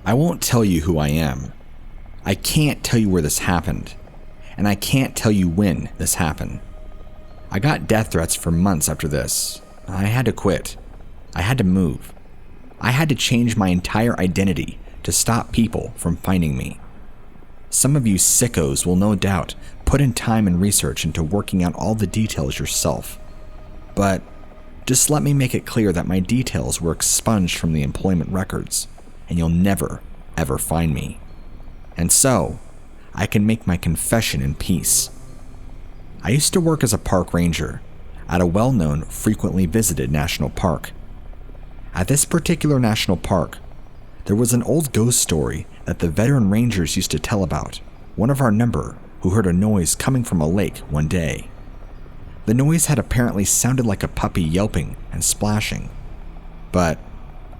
I won't tell you who I am. I can't tell you where this happened, and I can't tell you when this happened. I got death threats for months after this. I had to quit. I had to move. I had to change my entire identity to stop people from finding me. Some of you sickos will no doubt put in time and research into working out all the details yourself. But just let me make it clear that my details were expunged from the employment records, and you'll never, ever find me. And so, I can make my confession in peace. I used to work as a park ranger at a well-known, frequently visited national park. At this particular national park, there was an old ghost story that the veteran rangers used to tell about one of our number who heard a noise coming from a lake one day. The noise had apparently sounded like a puppy yelping and splashing, but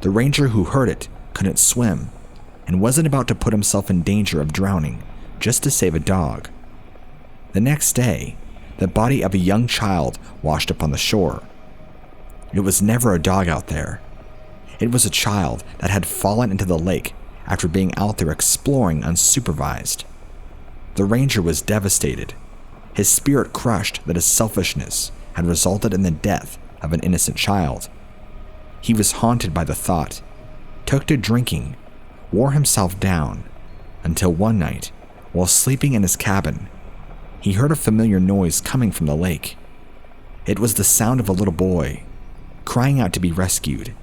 the ranger who heard it couldn't swim and wasn't about to put himself in danger of drowning just to save a dog. The next day, the body of a young child washed up on the shore. It was never a dog out there. It was a child that had fallen into the lake after being out there exploring unsupervised. The ranger was devastated, his spirit crushed that his selfishness had resulted in the death of an innocent child. He was haunted by the thought, took to drinking, wore himself down, until one night, while sleeping in his cabin, he heard a familiar noise coming from the lake. It was the sound of a little boy, crying out to be rescued.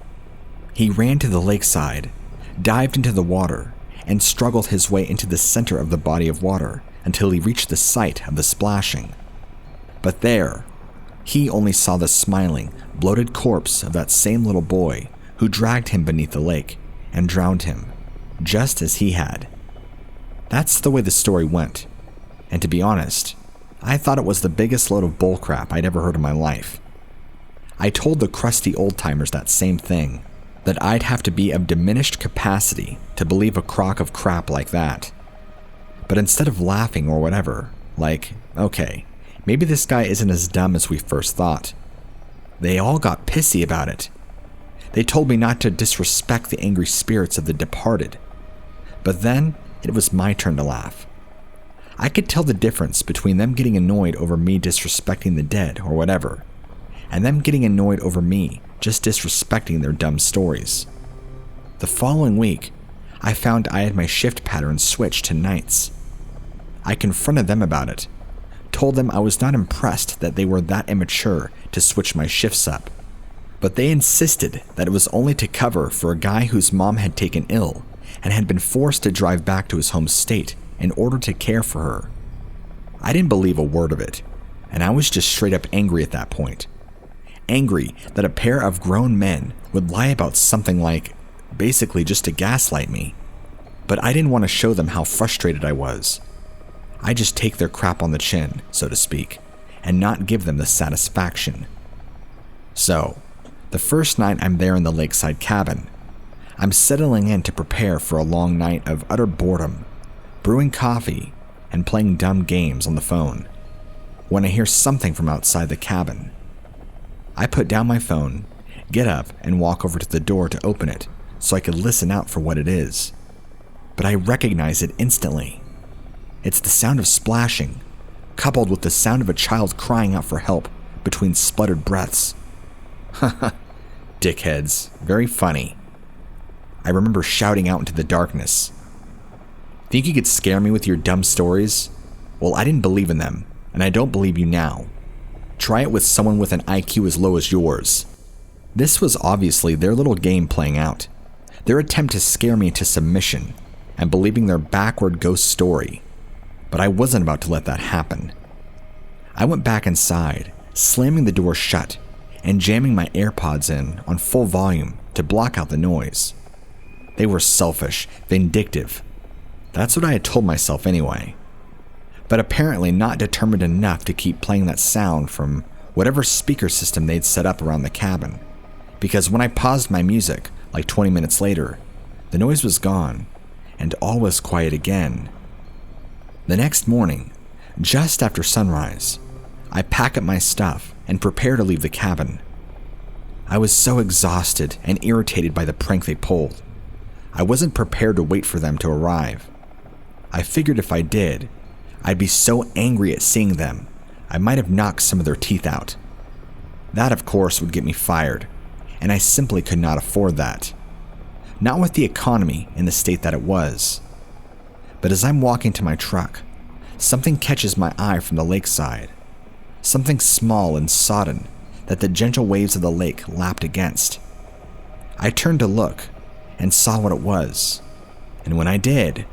He ran to the lakeside, dived into the water, and struggled his way into the center of the body of water until he reached the site of the splashing. But there, he only saw the smiling, bloated corpse of that same little boy who dragged him beneath the lake and drowned him, just as he had. That's the way the story went, and to be honest, I thought it was the biggest load of bullcrap I'd ever heard in my life. I told the crusty old-timers that same thing, that I'd have to be of diminished capacity to believe a crock of crap like that. But instead of laughing or whatever, like, okay, maybe this guy isn't as dumb as we first thought, they all got pissy about it. They told me not to disrespect the angry spirits of the departed. But then, it was my turn to laugh. I could tell the difference between them getting annoyed over me disrespecting the dead or whatever, and them getting annoyed over me just disrespecting their dumb stories. The following week, I found I had my shift pattern switched to nights. I confronted them about it, told them I was not impressed that they were that immature to switch my shifts up, but they insisted that it was only to cover for a guy whose mom had taken ill and had been forced to drive back to his home state in order to care for her. I didn't believe a word of it, and I was just straight up angry at that point. Angry that a pair of grown men would lie about something like, basically just to gaslight me. But I didn't want to show them how frustrated I was. I just take their crap on the chin, so to speak, and not give them the satisfaction. So, the first night I'm there in the lakeside cabin, I'm settling in to prepare for a long night of utter boredom, brewing coffee, and playing dumb games on the phone, when I hear something from outside the cabin. I put down my phone, get up, and walk over to the door to open it so I could listen out for what it is. But I recognize it instantly. It's the sound of splashing, coupled with the sound of a child crying out for help between spluttered breaths. Haha, dickheads, very funny. I remember shouting out into the darkness. Think you could scare me with your dumb stories? Well, I didn't believe in them, and I don't believe you now. Try it with someone with an IQ as low as yours. This was obviously their little game playing out, their attempt to scare me into submission and believing their backward ghost story. But I wasn't about to let that happen. I went back inside, slamming the door shut and jamming my AirPods in on full volume to block out the noise. They were selfish, vindictive. That's what I had told myself anyway. But apparently not determined enough to keep playing that sound from whatever speaker system they'd set up around the cabin. Because when I paused my music, like 20 minutes later, the noise was gone, and all was quiet again. The next morning, just after sunrise, I pack up my stuff and prepare to leave the cabin. I was so exhausted and irritated by the prank they pulled. I wasn't prepared to wait for them to arrive. I figured if I did, I'd be so angry at seeing them, I might have knocked some of their teeth out. That, of course, would get me fired, and I simply could not afford that. Not with the economy in the state that it was. But as I'm walking to my truck, something catches my eye from the lakeside. Something small and sodden that the gentle waves of the lake lapped against. I turned to look and saw what it was, and when I did,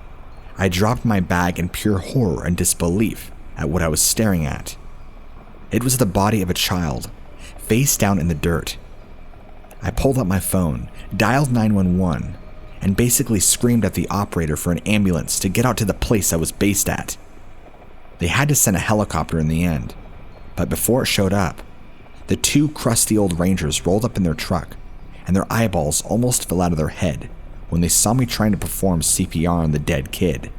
I dropped my bag in pure horror and disbelief at what I was staring at. It was the body of a child, face down in the dirt. I pulled up my phone, dialed 911, and basically screamed at the operator for an ambulance to get out to the place I was based at. They had to send a helicopter in the end, but before it showed up, the two crusty old rangers rolled up in their truck, and their eyeballs almost fell out of their head when they saw me trying to perform CPR on the dead kid.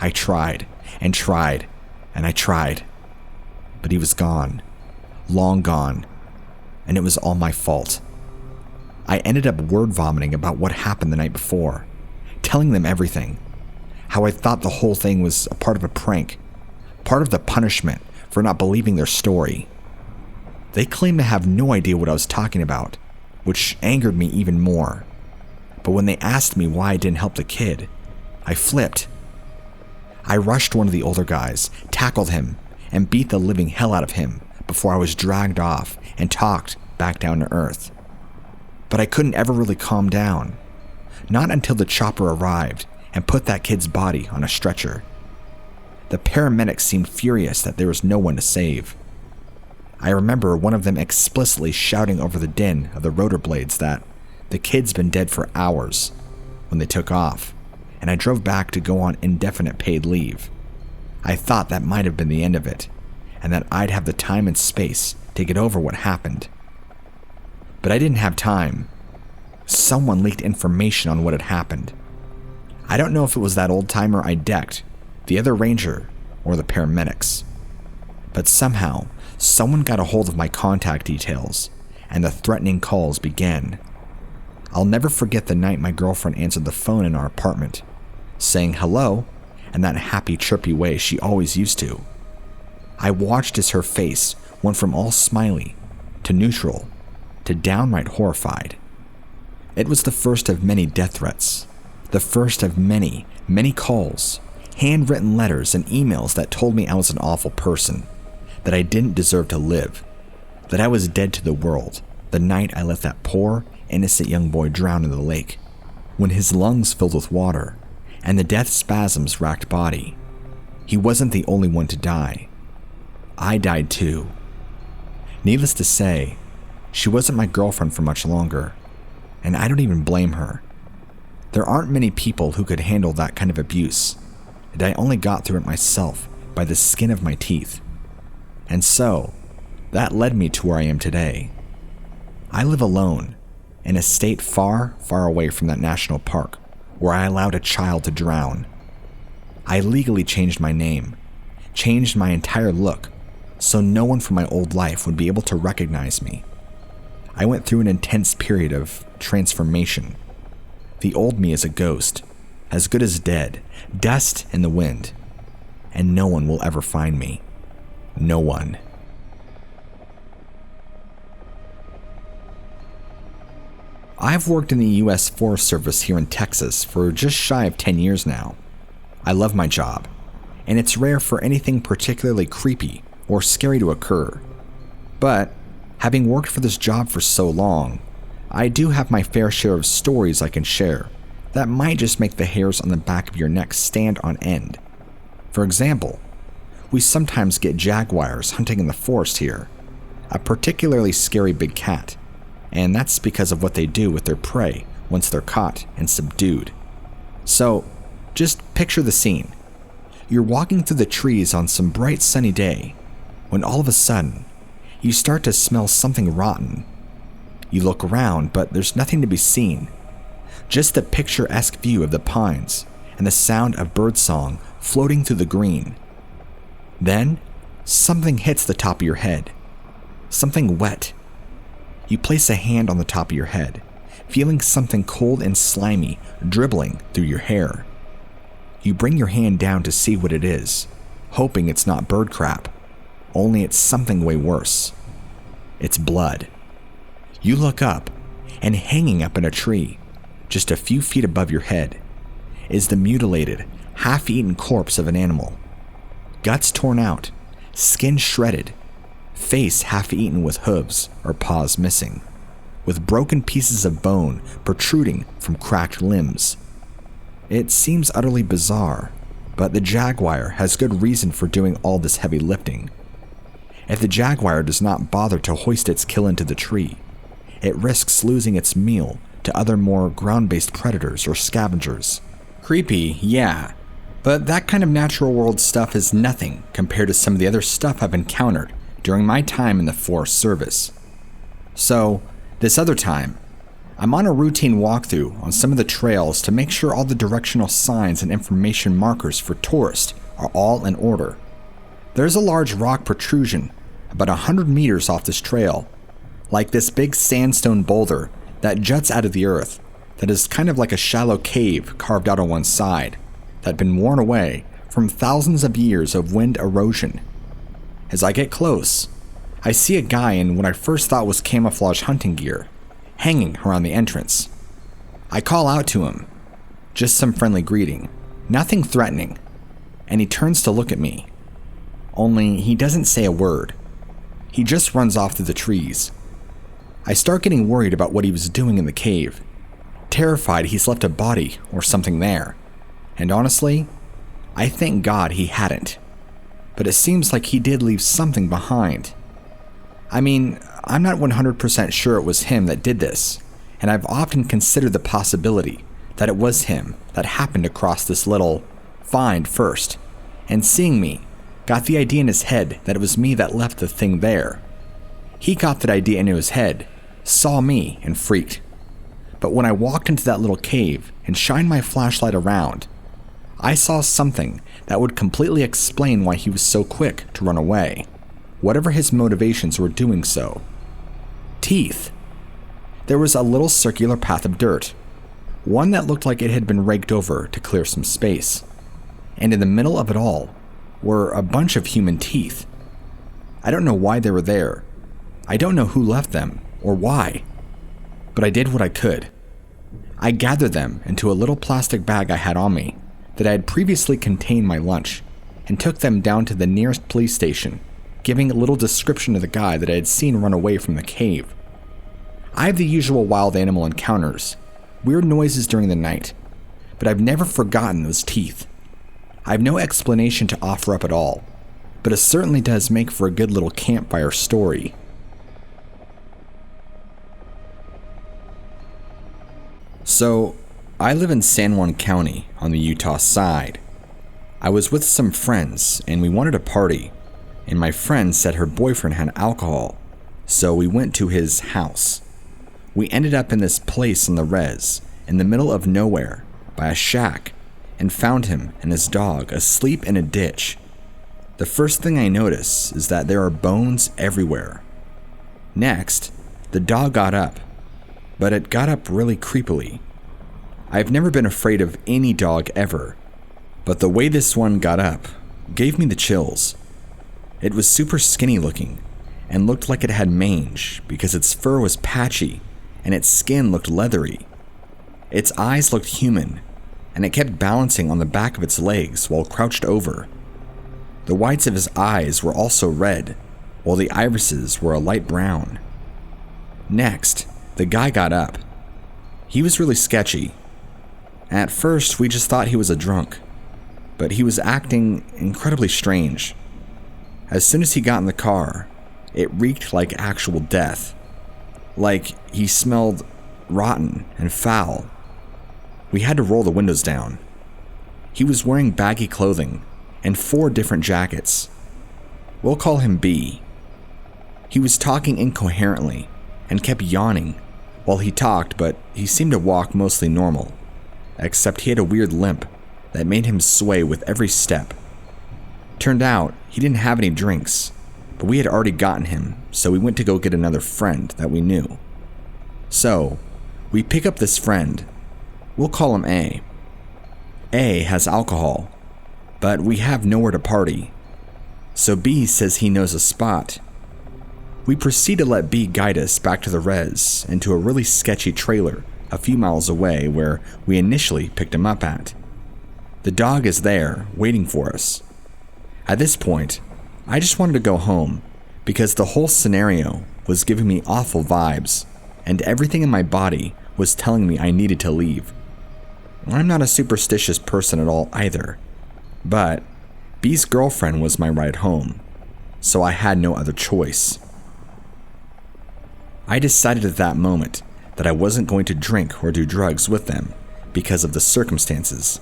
I tried, and tried, and I tried, but he was gone, long gone, and it was all my fault. I ended up word vomiting about what happened the night before, telling them everything, how I thought the whole thing was a part of a prank, part of the punishment for not believing their story. They claimed to have no idea what I was talking about, which angered me even more. But when they asked me why I didn't help the kid, I flipped. I rushed one of the older guys, tackled him, and beat the living hell out of him before I was dragged off and talked back down to earth. But I couldn't ever really calm down, not until the chopper arrived and put that kid's body on a stretcher. The paramedics seemed furious that there was no one to save. I remember one of them explicitly shouting over the din of the rotor blades that the kid's been dead for hours when they took off, and I drove back to go on indefinite paid leave. I thought that might have been the end of it, and that I'd have the time and space to get over what happened. But I didn't have time. Someone leaked information on what had happened. I don't know if it was that old-timer I decked, the other ranger, or the paramedics. But somehow, someone got a hold of my contact details, and the threatening calls began. I'll never forget the night my girlfriend answered the phone in our apartment, saying hello in that happy, chirpy way she always used to. I watched as her face went from all smiley to neutral to downright horrified. It was the first of many death threats, the first of many, many calls, handwritten letters and emails that told me I was an awful person, that I didn't deserve to live, that I was dead to the world the night I let that poor, innocent young boy drown in the lake, when his lungs filled with water and the death spasms racked body. He wasn't the only one to die. I died too. Needless to say, she wasn't my girlfriend for much longer, and I don't even blame her. There aren't many people who could handle that kind of abuse, and I only got through it myself by the skin of my teeth. And so, that led me to where I am today. I live alone, in a state far, far away from that national park where I allowed a child to drown. I legally changed my name, changed my entire look, so no one from my old life would be able to recognize me. I went through an intense period of transformation. The old me is a ghost, as good as dead, dust in the wind, and no one will ever find me. No one. I've worked in the U.S. Forest Service here in Texas for just shy of 10 years now. I love my job, and it's rare for anything particularly creepy or scary to occur. But, having worked for this job for so long, I do have my fair share of stories I can share that might just make the hairs on the back of your neck stand on end. For example, we sometimes get jaguars hunting in the forest here, a particularly scary big cat, and that's because of what they do with their prey once they're caught and subdued. So, just picture the scene. You're walking through the trees on some bright sunny day, when all of a sudden, you start to smell something rotten. You look around, but there's nothing to be seen. Just a picturesque view of the pines and the sound of birdsong floating through the green. Then, something hits the top of your head. Something wet. You place a hand on the top of your head, feeling something cold and slimy dribbling through your hair. You bring your hand down to see what it is, hoping it's not bird crap, only it's something way worse. It's blood. You look up, and hanging up in a tree, just a few feet above your head, is the mutilated, half-eaten corpse of an animal. Guts torn out, skin shredded, face half-eaten with hooves or paws missing, with broken pieces of bone protruding from cracked limbs. It seems utterly bizarre, but the jaguar has good reason for doing all this heavy lifting. If the jaguar does not bother to hoist its kill into the tree, it risks losing its meal to other more ground-based predators or scavengers. Creepy, yeah, but that kind of natural world stuff is nothing compared to some of the other stuff I've encountered during my time in the Forest Service. So, this other time, I'm on a routine walkthrough on some of the trails to make sure all the directional signs and information markers for tourists are all in order. There's a large rock protrusion about 100 meters off this trail, like this big sandstone boulder that juts out of the earth, that is kind of like a shallow cave carved out on one side, that had been worn away from thousands of years of wind erosion. As I get close, I see a guy in what I first thought was camouflage hunting gear, hanging around the entrance. I call out to him, just some friendly greeting, nothing threatening, and he turns to look at me. Only he doesn't say a word. He just runs off through the trees. I start getting worried about what he was doing in the cave, terrified he's left a body or something there. And honestly, I thank God he hadn't. But it seems like he did leave something behind. I mean, I'm not 100% sure it was him that did this, and I've often considered the possibility that it was him that happened to cross this little find first, and seeing me, got the idea in his head that it was me that left the thing there. He got that idea into his head, saw me, and freaked. But when I walked into that little cave and shined my flashlight around, I saw something that would completely explain why he was so quick to run away, whatever his motivations were doing so. Teeth. There was a little circular path of dirt, one that looked like it had been raked over to clear some space, and in the middle of it all were a bunch of human teeth. I don't know why they were there. I don't know who left them or why, but I did what I could. I gathered them into a little plastic bag I had on me that I had previously contained my lunch, and took them down to the nearest police station, giving a little description of the guy that I had seen run away from the cave. I have the usual wild animal encounters, weird noises during the night, but I've never forgotten those teeth. I have no explanation to offer up at all, but it certainly does make for a good little campfire story. So, I live in San Juan County on the Utah side. I was with some friends and we wanted to party, and my friend said her boyfriend had alcohol, so we went to his house. We ended up in this place on the res, in the middle of nowhere, by a shack, and found him and his dog asleep in a ditch. The first thing I notice is that there are bones everywhere. Next, the dog got up, but it got up really creepily. I've never been afraid of any dog ever, but the way this one got up gave me the chills. It was super skinny looking and looked like it had mange because its fur was patchy and its skin looked leathery. Its eyes looked human, and it kept balancing on the back of its legs while crouched over. The whites of his eyes were also red, while the irises were a light brown. Next, the guy got up. He was really sketchy. At first, we just thought he was a drunk, but he was acting incredibly strange. As soon as he got in the car, it reeked like actual death. Like he smelled rotten and foul. We had to roll the windows down. He was wearing baggy clothing and 4 different jackets. We'll call him B. He was talking incoherently and kept yawning while he talked, but he seemed to walk mostly normal, except he had a weird limp that made him sway with every step. Turned out he didn't have any drinks, but we had already gotten him, so we went to go get another friend that we knew. So, We pick up this friend. We'll call him A. A has alcohol, but we have nowhere to party. So B says he knows a spot. We proceed to let B guide us back to the res and to a really sketchy trailer a few miles away where we initially picked him up at. The dog is there, waiting for us. At this point, I just wanted to go home because the whole scenario was giving me awful vibes and everything in my body was telling me I needed to leave. I'm not a superstitious person at all either, but B's girlfriend was my ride home, so I had no other choice. I decided at that moment that I wasn't going to drink or do drugs with them because of the circumstances.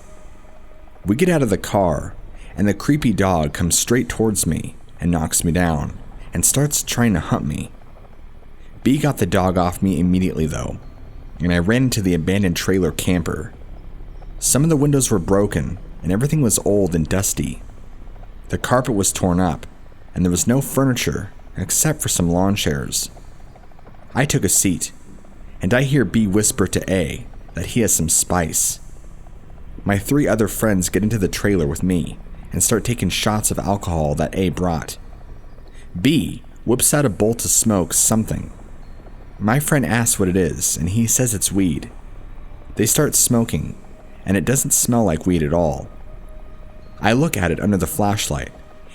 We get out of the car, and the creepy dog comes straight towards me and knocks me down and starts trying to hunt me. B got the dog off me immediately though, and I ran into the abandoned trailer camper. Some of the windows were broken and everything was old and dusty. The carpet was torn up and there was no furniture except for some lawn chairs. I took a seat, and I hear B whisper to A that he has some spice. My 3 other friends get into the trailer with me and start taking shots of alcohol that A brought. B whips out a bowl to smoke something. My friend asks what it is, and he says it's weed. They start smoking, and it doesn't smell like weed at all. I look at it under the flashlight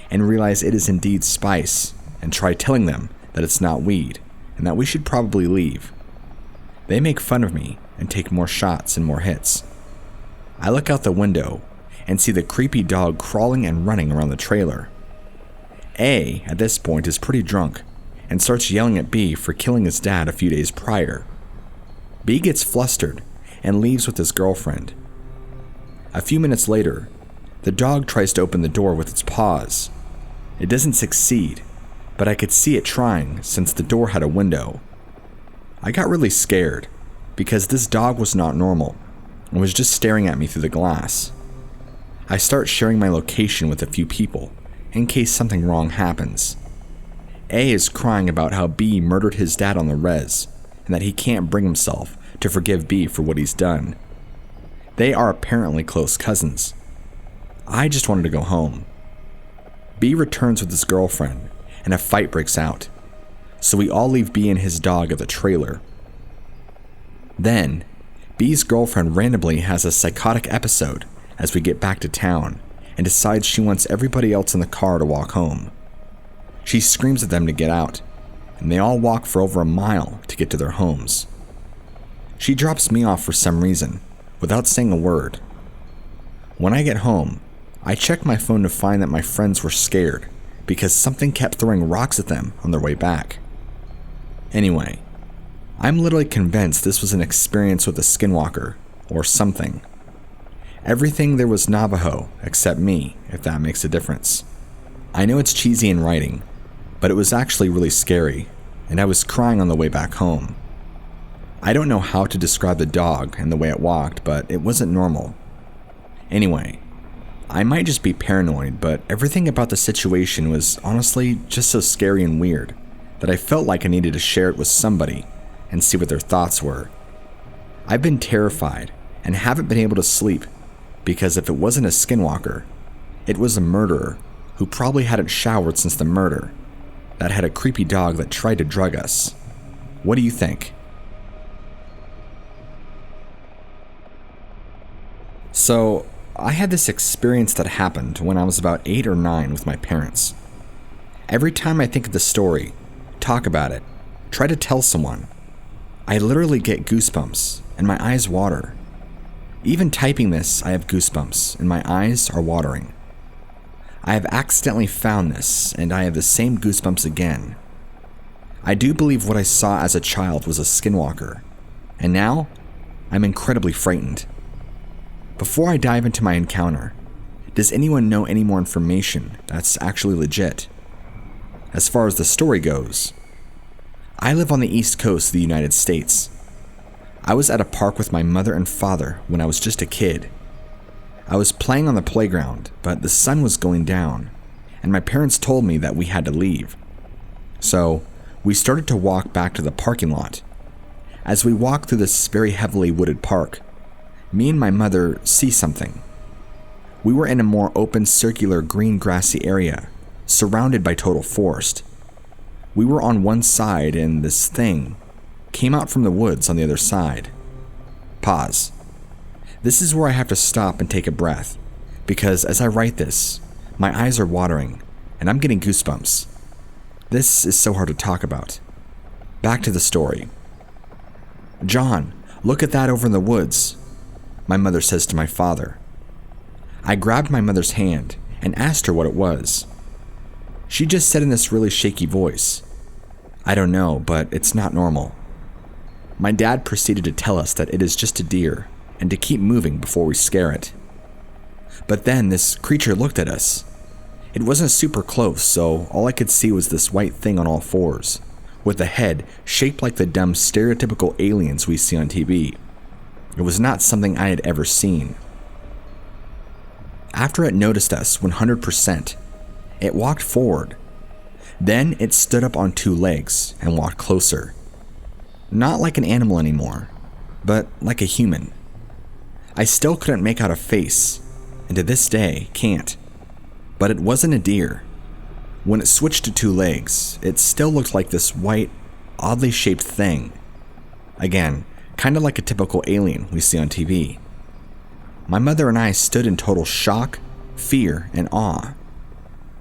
and realize it is indeed spice, and try telling them that it's not weed and that we should probably leave. They make fun of me and take more shots and more hits. I look out the window and see the creepy dog crawling and running around the trailer. A, at this point, is pretty drunk and starts yelling at B for killing his dad a few days prior. B gets flustered and leaves with his girlfriend. A few minutes later, the dog tries to open the door with its paws. It doesn't succeed, but I could see it trying since the door had a window. I got really scared because this dog was not normal and was just staring at me through the glass. I start sharing my location with a few people in case something wrong happens. A is crying about how B murdered his dad on the res and that he can't bring himself to forgive B for what he's done. They are apparently close cousins. I just wanted to go home. B returns with his girlfriend and a fight breaks out, so we all leave B and his dog at the trailer. Then, B's girlfriend randomly has a psychotic episode as we get back to town and decides she wants everybody else in the car to walk home. She screams at them to get out, and they all walk for over a mile to get to their homes. She drops me off for some reason, without saying a word. When I get home, I check my phone to find that my friends were scared because something kept throwing rocks at them on their way back. Anyway, I'm literally convinced this was an experience with a skinwalker, or something. Everything there was Navajo except me, if that makes a difference. I know it's cheesy in writing, but it was actually really scary, and I was crying on the way back home. I don't know how to describe the dog and the way it walked, but it wasn't normal. Anyway, I might just be paranoid, but everything about the situation was honestly just so scary and weird that I felt like I needed to share it with somebody and see what their thoughts were. I've been terrified and haven't been able to sleep because if it wasn't a skinwalker, it was a murderer who probably hadn't showered since the murder, that had a creepy dog that tried to drug us. What do you think? So, I had this experience that happened when I was about 8 or 9 with my parents. Every time I think of the story, talk about it, try to tell someone, I literally get goosebumps and my eyes water. Even typing this, I have goosebumps and my eyes are watering. I have accidentally found this and I have the same goosebumps again. I do believe what I saw as a child was a skinwalker, and now I'm incredibly frightened. Before I dive into my encounter, does anyone know any more information that's actually legit? As far as the story goes, I live on the East Coast of the United States. I was at a park with my mother and father when I was just a kid. I was playing on the playground, but the sun was going down, and my parents told me that we had to leave. So, we started to walk back to the parking lot. As we walk through this very heavily wooded park, me and my mother see something. We were in a more open, circular, green, grassy area, surrounded by total forest. We were on one side and this thing came out from the woods on the other side. Pause. This is where I have to stop and take a breath, because as I write this, my eyes are watering and I'm getting goosebumps. This is so hard to talk about. Back to the story. "John, look at that over in the woods," my mother says to my father. I grabbed my mother's hand and asked her what it was. She just said in this really shaky voice, "I don't know, but it's not normal." My dad proceeded to tell us that it is just a deer and to keep moving before we scare it. But then this creature looked at us. It wasn't super close, so all I could see was this white thing on all fours, with a head shaped like the dumb stereotypical aliens we see on TV. It was not something I had ever seen. After it noticed us 100%, it walked forward. Then it stood up on two legs and walked closer. Not like an animal anymore, but like a human. I still couldn't make out a face, and to this day can't. But it wasn't a deer. When it switched to two legs, it still looked like this white, oddly shaped thing. Again, kind of like a typical alien we see on TV. My mother and I stood in total shock, fear, and awe.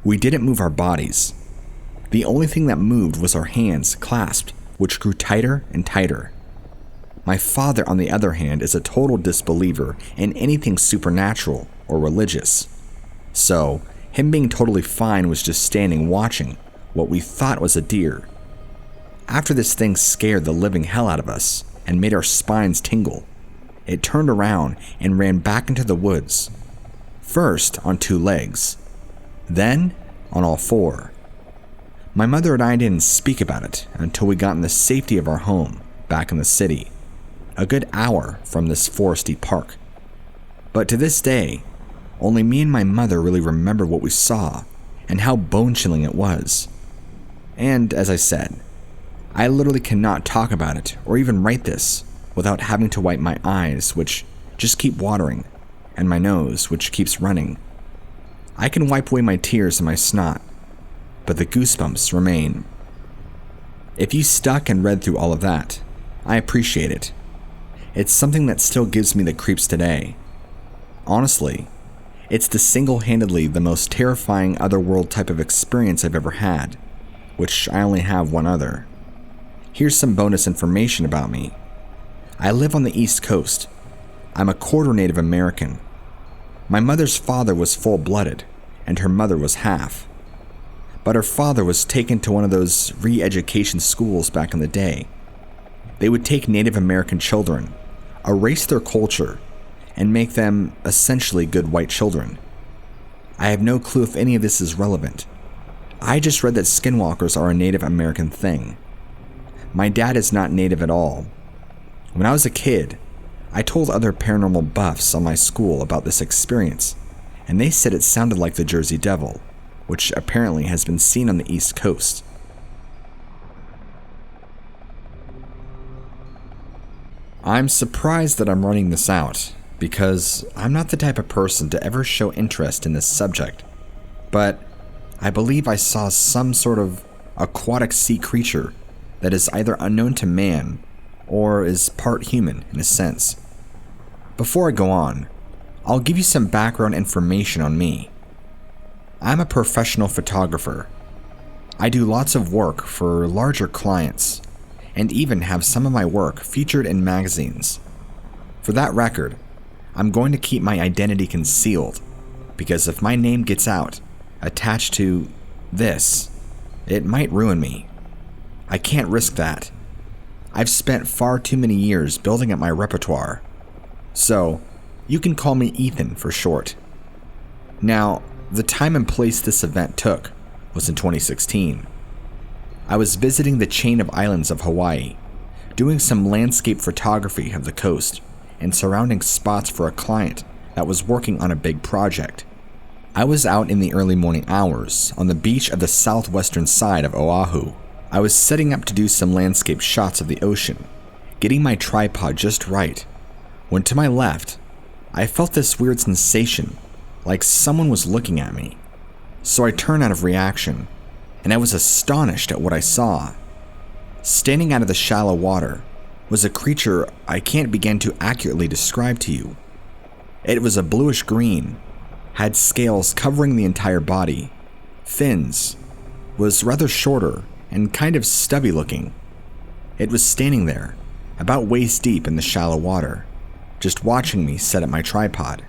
We didn't move our bodies. The only thing that moved was our hands clasped, which grew tighter and tighter. My father, on the other hand, is a total disbeliever in anything supernatural or religious. So, him being totally fine was just standing watching what we thought was a deer. After this thing scared the living hell out of us and made our spines tingle, it turned around and ran back into the woods. First on two legs, then on all four. My mother and I didn't speak about it until we got in the safety of our home back in the city, a good hour from this foresty park. But to this day, only me and my mother really remember what we saw and how bone-chilling it was. And as I said, I literally cannot talk about it or even write this without having to wipe my eyes, which just keep watering, and my nose, which keeps running. I can wipe away my tears and my snot, but the goosebumps remain. If you stuck and read through all of that, I appreciate it. It's something that still gives me the creeps today. Honestly, it's single-handedly the most terrifying otherworld type of experience I've ever had, which I only have one other. Here's some bonus information about me. I live on the East Coast. I'm a quarter Native American. My mother's father was full-blooded, and her mother was half. But her father was taken to one of those re-education schools back in the day. They would take Native American children, erase their culture, and make them essentially good white children. I have no clue if any of this is relevant. I just read that skinwalkers are a Native American thing. My dad is not Native at all. When I was a kid, I told other paranormal buffs on my school about this experience, and they said it sounded like the Jersey Devil, which apparently has been seen on the East Coast. I'm surprised that I'm running this out, because I'm not the type of person to ever show interest in this subject, but I believe I saw some sort of aquatic sea creature that is either unknown to man or is part human in a sense. Before I go on, I'll give you some background information on me. I'm a professional photographer. I do lots of work for larger clients, and even have some of my work featured in magazines. For that record, I'm going to keep my identity concealed, because if my name gets out, attached to this, it might ruin me. I can't risk that. I've spent far too many years building up my repertoire, so you can call me Ethan for short. Now, the time and place this event took was in 2016. I was visiting the chain of islands of Hawaii, doing some landscape photography of the coast and surrounding spots for a client that was working on a big project. I was out in the early morning hours on the beach of the southwestern side of Oahu. I was setting up to do some landscape shots of the ocean, getting my tripod just right, when to my left, I felt this weird sensation, like someone was looking at me. So I turned out of reaction, and I was astonished at what I saw. Standing out of the shallow water was a creature I can't begin to accurately describe to you. It was a bluish green, had scales covering the entire body, fins, was rather shorter and kind of stubby looking. It was standing there, about waist deep in the shallow water, just watching me set up my tripod.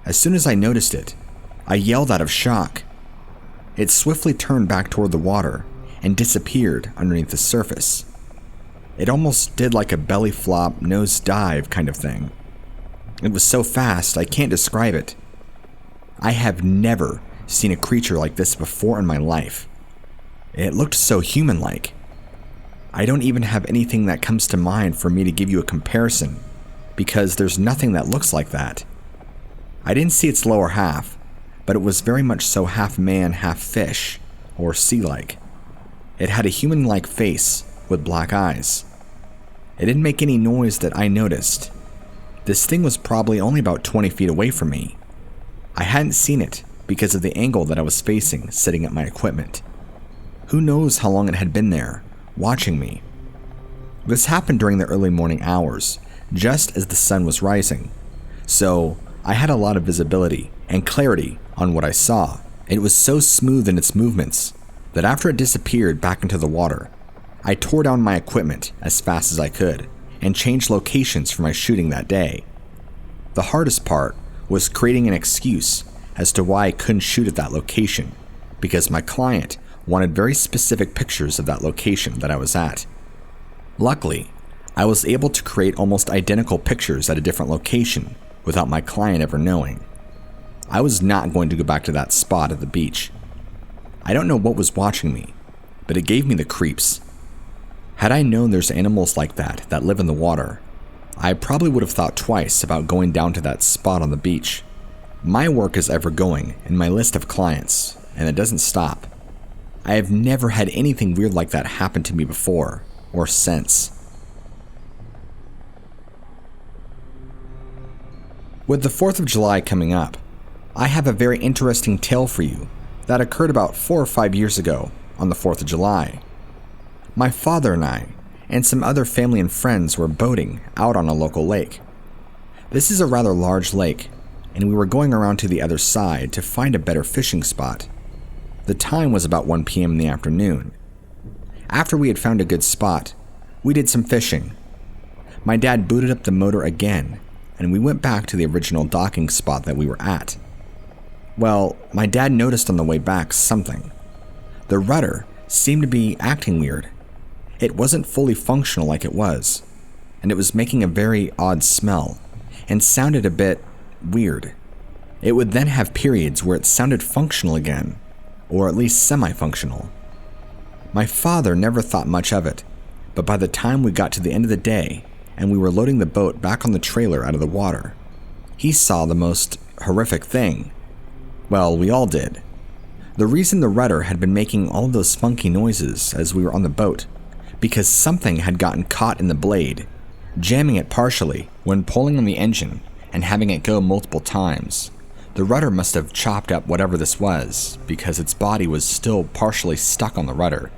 As soon as I noticed it, I yelled out of shock. It swiftly turned back toward the water and disappeared underneath the surface. It almost did like a belly flop, nose dive kind of thing. It was so fast, I can't describe it. I have never seen a creature like this before in my life. It looked so human-like. I don't even have anything that comes to mind for me to give you a comparison, because there's nothing that looks like that. I didn't see its lower half, but it was very much so half man, half fish, or sea-like. It had a human-like face with black eyes. It didn't make any noise that I noticed. This thing was probably only about 20 feet away from me. I hadn't seen it because of the angle that I was facing setting up my equipment. Who knows how long it had been there, watching me. This happened during the early morning hours, just as the sun was rising, so I had a lot of visibility and clarity on what I saw. It was so smooth in its movements that after it disappeared back into the water, I tore down my equipment as fast as I could and changed locations for my shooting that day. The hardest part was creating an excuse as to why I couldn't shoot at that location, because my client wanted very specific pictures of that location that I was at. Luckily, I was able to create almost identical pictures at a different location without my client ever knowing. I was not going to go back to that spot at the beach. I don't know what was watching me, but it gave me the creeps. Had I known there's animals like that live in the water, I probably would have thought twice about going down to that spot on the beach. My work is ever going in my list of clients, and it doesn't stop. I have never had anything weird like that happen to me before, or since. With the 4th of July coming up, I have a very interesting tale for you that occurred about 4 or 5 years ago on the 4th of July. My father and I, and some other family and friends were boating out on a local lake. This is a rather large lake, and we were going around to the other side to find a better fishing spot. The time was about 1 p.m. in the afternoon. After we had found a good spot, we did some fishing. My dad booted up the motor again, and we went back to the original docking spot that we were at. Well, my dad noticed on the way back something. The rudder seemed to be acting weird. It wasn't fully functional like it was, and it was making a very odd smell, and sounded a bit weird. It would then have periods where it sounded functional again, or at least semi-functional. My father never thought much of it, but by the time we got to the end of the day, and we were loading the boat back on the trailer out of the water, he saw the most horrific thing. Well, we all did. The reason the rudder had been making all of those funky noises as we were on the boat, because something had gotten caught in the blade, jamming it partially when pulling on the engine and having it go multiple times. The rudder must have chopped up whatever this was, because its body was still partially stuck on the rudder.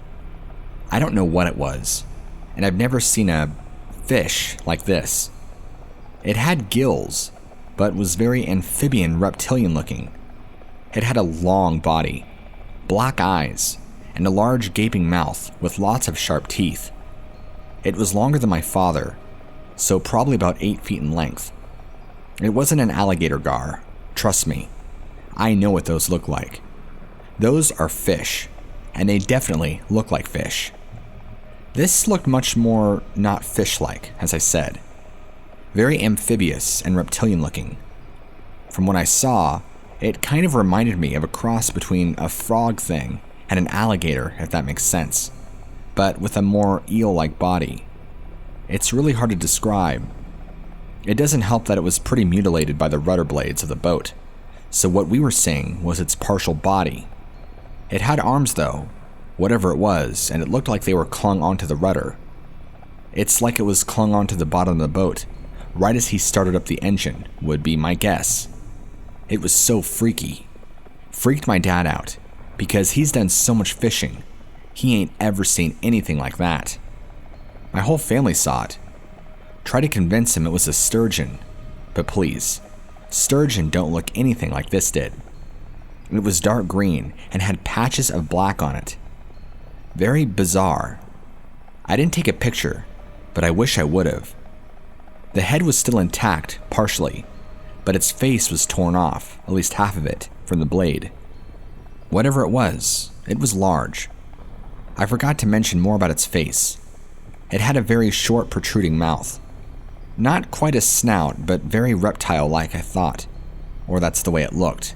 I don't know what it was, and I've never seen a fish like this. It had gills, but was very amphibian reptilian looking. It had a long body, black eyes, and a large gaping mouth with lots of sharp teeth. It was longer than my father, so probably about 8 feet in length. It wasn't an alligator gar, trust me. I know what those look like. Those are fish, and they definitely look like fish. This looked much more not fish-like, as I said. Very amphibious and reptilian looking. From what I saw, it kind of reminded me of a cross between a frog thing and an alligator, if that makes sense, but with a more eel-like body. It's really hard to describe. It doesn't help that it was pretty mutilated by the rudder blades of the boat, so what we were seeing was its partial body. It had arms though, whatever it was, and it looked like they were clung onto the rudder. It's like it was clung onto the bottom of the boat, right as he started up the engine, would be my guess. It was so freaky. Freaked my dad out, because he's done so much fishing. He ain't ever seen anything like that. My whole family saw it. Tried to convince him it was a sturgeon, but please, sturgeon don't look anything like this did. It was dark green and had patches of black on it. Very bizarre. I didn't take a picture, but I wish I would have. The head was still intact, partially, but its face was torn off, at least half of it, from the blade. Whatever it was large. I forgot to mention more about its face. It had a very short, protruding mouth. Not quite a snout, but very reptile-like, I thought. Or that's the way it looked.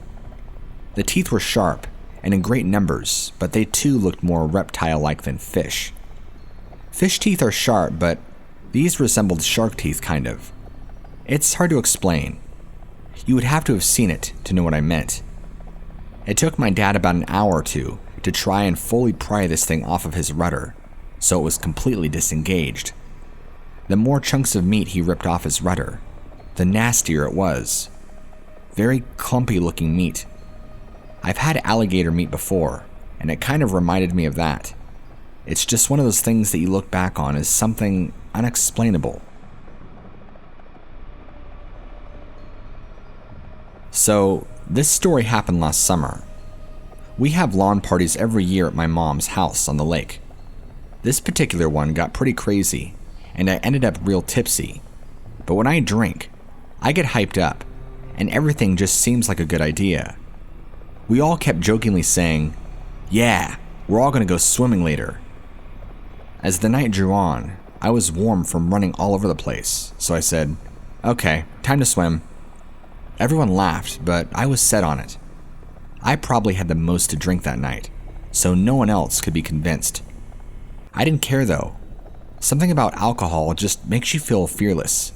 The teeth were sharp, and in great numbers, but they too looked more reptile-like than fish. Fish teeth are sharp, but these resembled shark teeth, kind of. It's hard to explain. You would have to have seen it to know what I meant. It took my dad about an hour or two to try and fully pry this thing off of his rudder, so it was completely disengaged. The more chunks of meat he ripped off his rudder, the nastier it was. Very clumpy looking meat. I've had alligator meat before, and it kind of reminded me of that. It's just one of those things that you look back on as something unexplainable. So, this story happened last summer. We have lawn parties every year at my mom's house on the lake. This particular one got pretty crazy, and I ended up real tipsy. But when I drink, I get hyped up, and everything just seems like a good idea. We all kept jokingly saying, "Yeah, we're all gonna go swimming later." As the night drew on, I was warm from running all over the place, so I said, "Okay, time to swim." Everyone laughed, but I was set on it. I probably had the most to drink that night, so no one else could be convinced. I didn't care though. Something about alcohol just makes you feel fearless,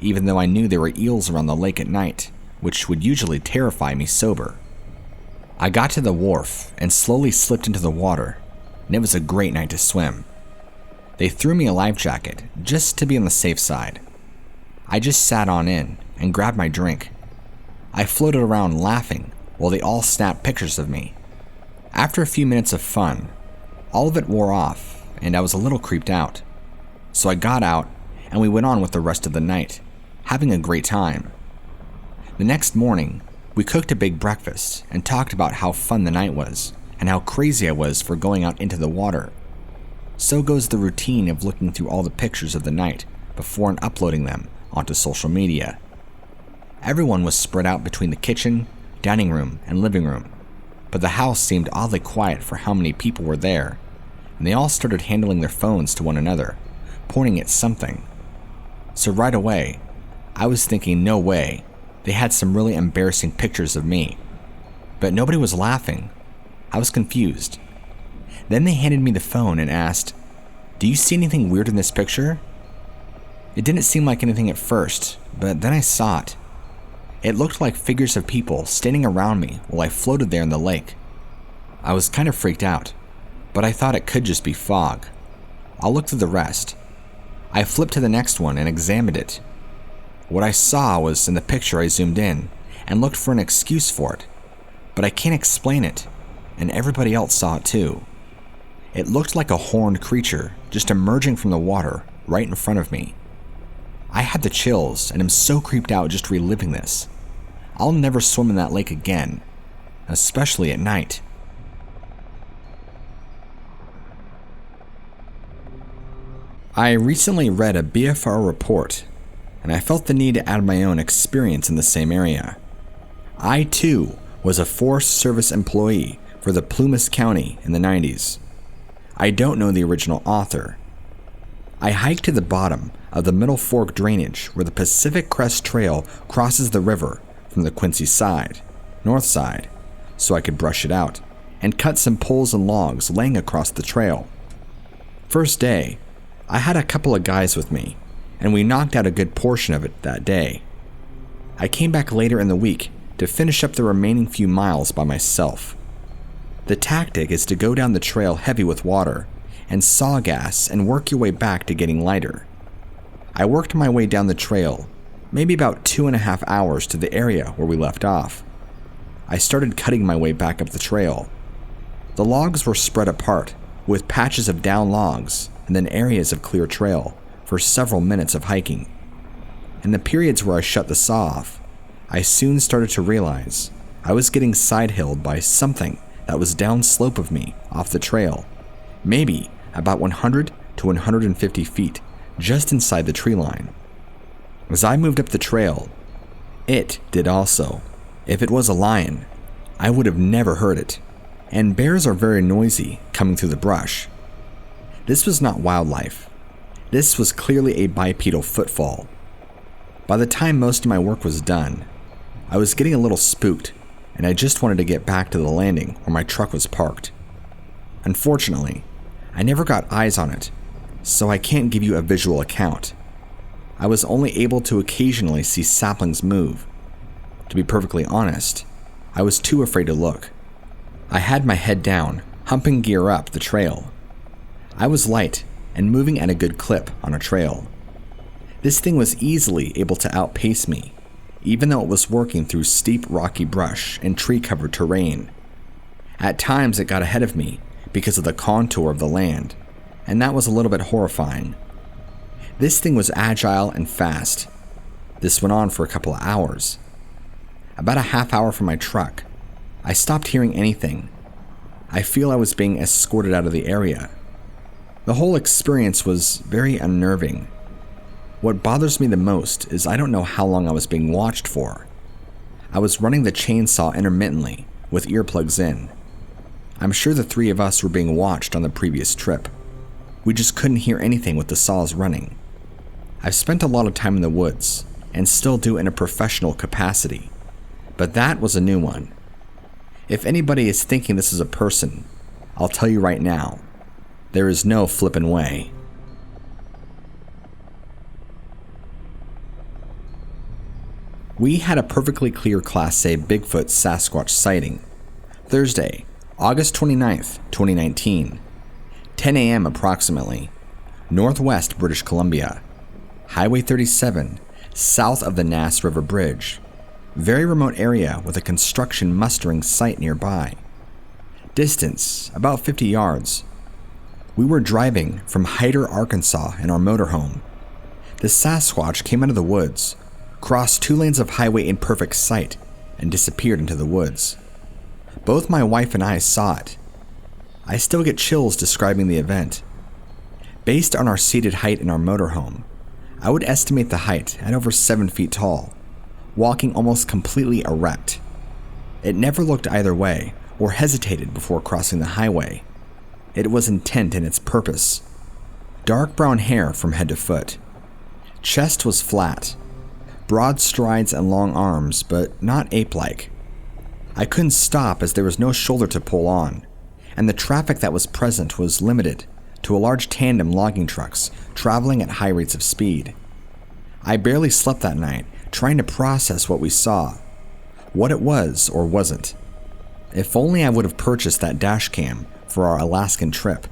even though I knew there were eels around the lake at night, which would usually terrify me sober. I got to the wharf and slowly slipped into the water, and it was a great night to swim. They threw me a life jacket just to be on the safe side. I just sat on in and grabbed my drink. I floated around laughing while they all snapped pictures of me. After a few minutes of fun, all of it wore off and I was a little creeped out. So I got out and we went on with the rest of the night, having a great time. The next morning, we cooked a big breakfast and talked about how fun the night was and how crazy I was for going out into the water. So goes the routine of looking through all the pictures of the night before and uploading them onto social media. Everyone was spread out between the kitchen, dining room, and living room, but the house seemed oddly quiet for how many people were there, and they all started handling their phones to one another, pointing at something. So right away, I was thinking, no way, they had some really embarrassing pictures of me. But nobody was laughing. I was confused. Then they handed me the phone and asked, "Do you see anything weird in this picture?" It didn't seem like anything at first, but then I saw it. It looked like figures of people standing around me while I floated there in the lake. I was kind of freaked out, but I thought it could just be fog. I'll look through the rest. I flipped to the next one and examined it. What I saw was in the picture I zoomed in and looked for an excuse for it, but I can't explain it, and everybody else saw it too. It looked like a horned creature just emerging from the water right in front of me. I had the chills and am so creeped out just reliving this. I'll never swim in that lake again, especially at night. I recently read a BFR report, and I felt the need to add my own experience in the same area. I too was a Forest Service employee for the Plumas County in the 90s. I don't know the original author. I hiked to the bottom of the Middle Fork drainage where the Pacific Crest Trail crosses the river from the Quincy side, north side, so I could brush it out, and cut some poles and logs laying across the trail. First day, I had a couple of guys with me, and we knocked out a good portion of it that day. I came back later in the week to finish up the remaining few miles by myself. The tactic is to go down the trail heavy with water and saw gas and work your way back to getting lighter. I worked my way down the trail, maybe about 2.5 hours to the area where we left off. I started cutting my way back up the trail. The logs were spread apart, with patches of down logs and then areas of clear trail for several minutes of hiking. In the periods where I shut the saw off, I soon started to realize I was getting side-hilled by something that was downslope of me off the trail, maybe about 100 to 150 feet just inside the tree line. As I moved up the trail, it did also. If it was a lion, I would have never heard it, and bears are very noisy coming through the brush. This was not wildlife. This was clearly a bipedal footfall. By the time most of my work was done, I was getting a little spooked, and I just wanted to get back to the landing where my truck was parked. Unfortunately, I never got eyes on it, so I can't give you a visual account. I was only able to occasionally see saplings move. To be perfectly honest, I was too afraid to look. I had my head down, humping gear up the trail. I was light and moving at a good clip on a trail. This thing was easily able to outpace me, even though it was working through steep rocky brush and tree-covered terrain. At times it got ahead of me because of the contour of the land, and that was a little bit horrifying. This thing was agile and fast. This went on for a couple of hours. About a half hour from my truck, I stopped hearing anything. I feel I was being escorted out of the area. The whole experience was very unnerving. What bothers me the most is I don't know how long I was being watched for. I was running the chainsaw intermittently with earplugs in. I'm sure the three of us were being watched on the previous trip. We just couldn't hear anything with the saws running. I've spent a lot of time in the woods and still do in a professional capacity, but that was a new one. If anybody is thinking this is a person, I'll tell you right now, there is no flippin' way. We had a perfectly clear Class A Bigfoot Sasquatch sighting, Thursday, August 29th, 2019, 10 a.m. approximately, Northwest British Columbia, Highway 37, south of the Nass River Bridge. Very remote area with a construction mustering site nearby. Distance, about 50 yards. We were driving from Hyder, Arkansas in our motorhome. The Sasquatch came out of the woods, crossed 2 lanes of highway in perfect sight, and disappeared into the woods. Both my wife and I saw it. I still get chills describing the event. Based on our seated height in our motorhome, I would estimate the height at over 7 feet tall, walking almost completely erect. It never looked either way or hesitated before crossing the highway. It was intent in its purpose. Dark brown hair from head to foot. Chest was flat. Broad strides and long arms, but not ape-like. I couldn't stop as there was no shoulder to pull on, and the traffic that was present was limited to a large tandem logging trucks traveling at high rates of speed. I barely slept that night, trying to process what we saw, what it was or wasn't. If only I would have purchased that dash cam for our Alaskan trip.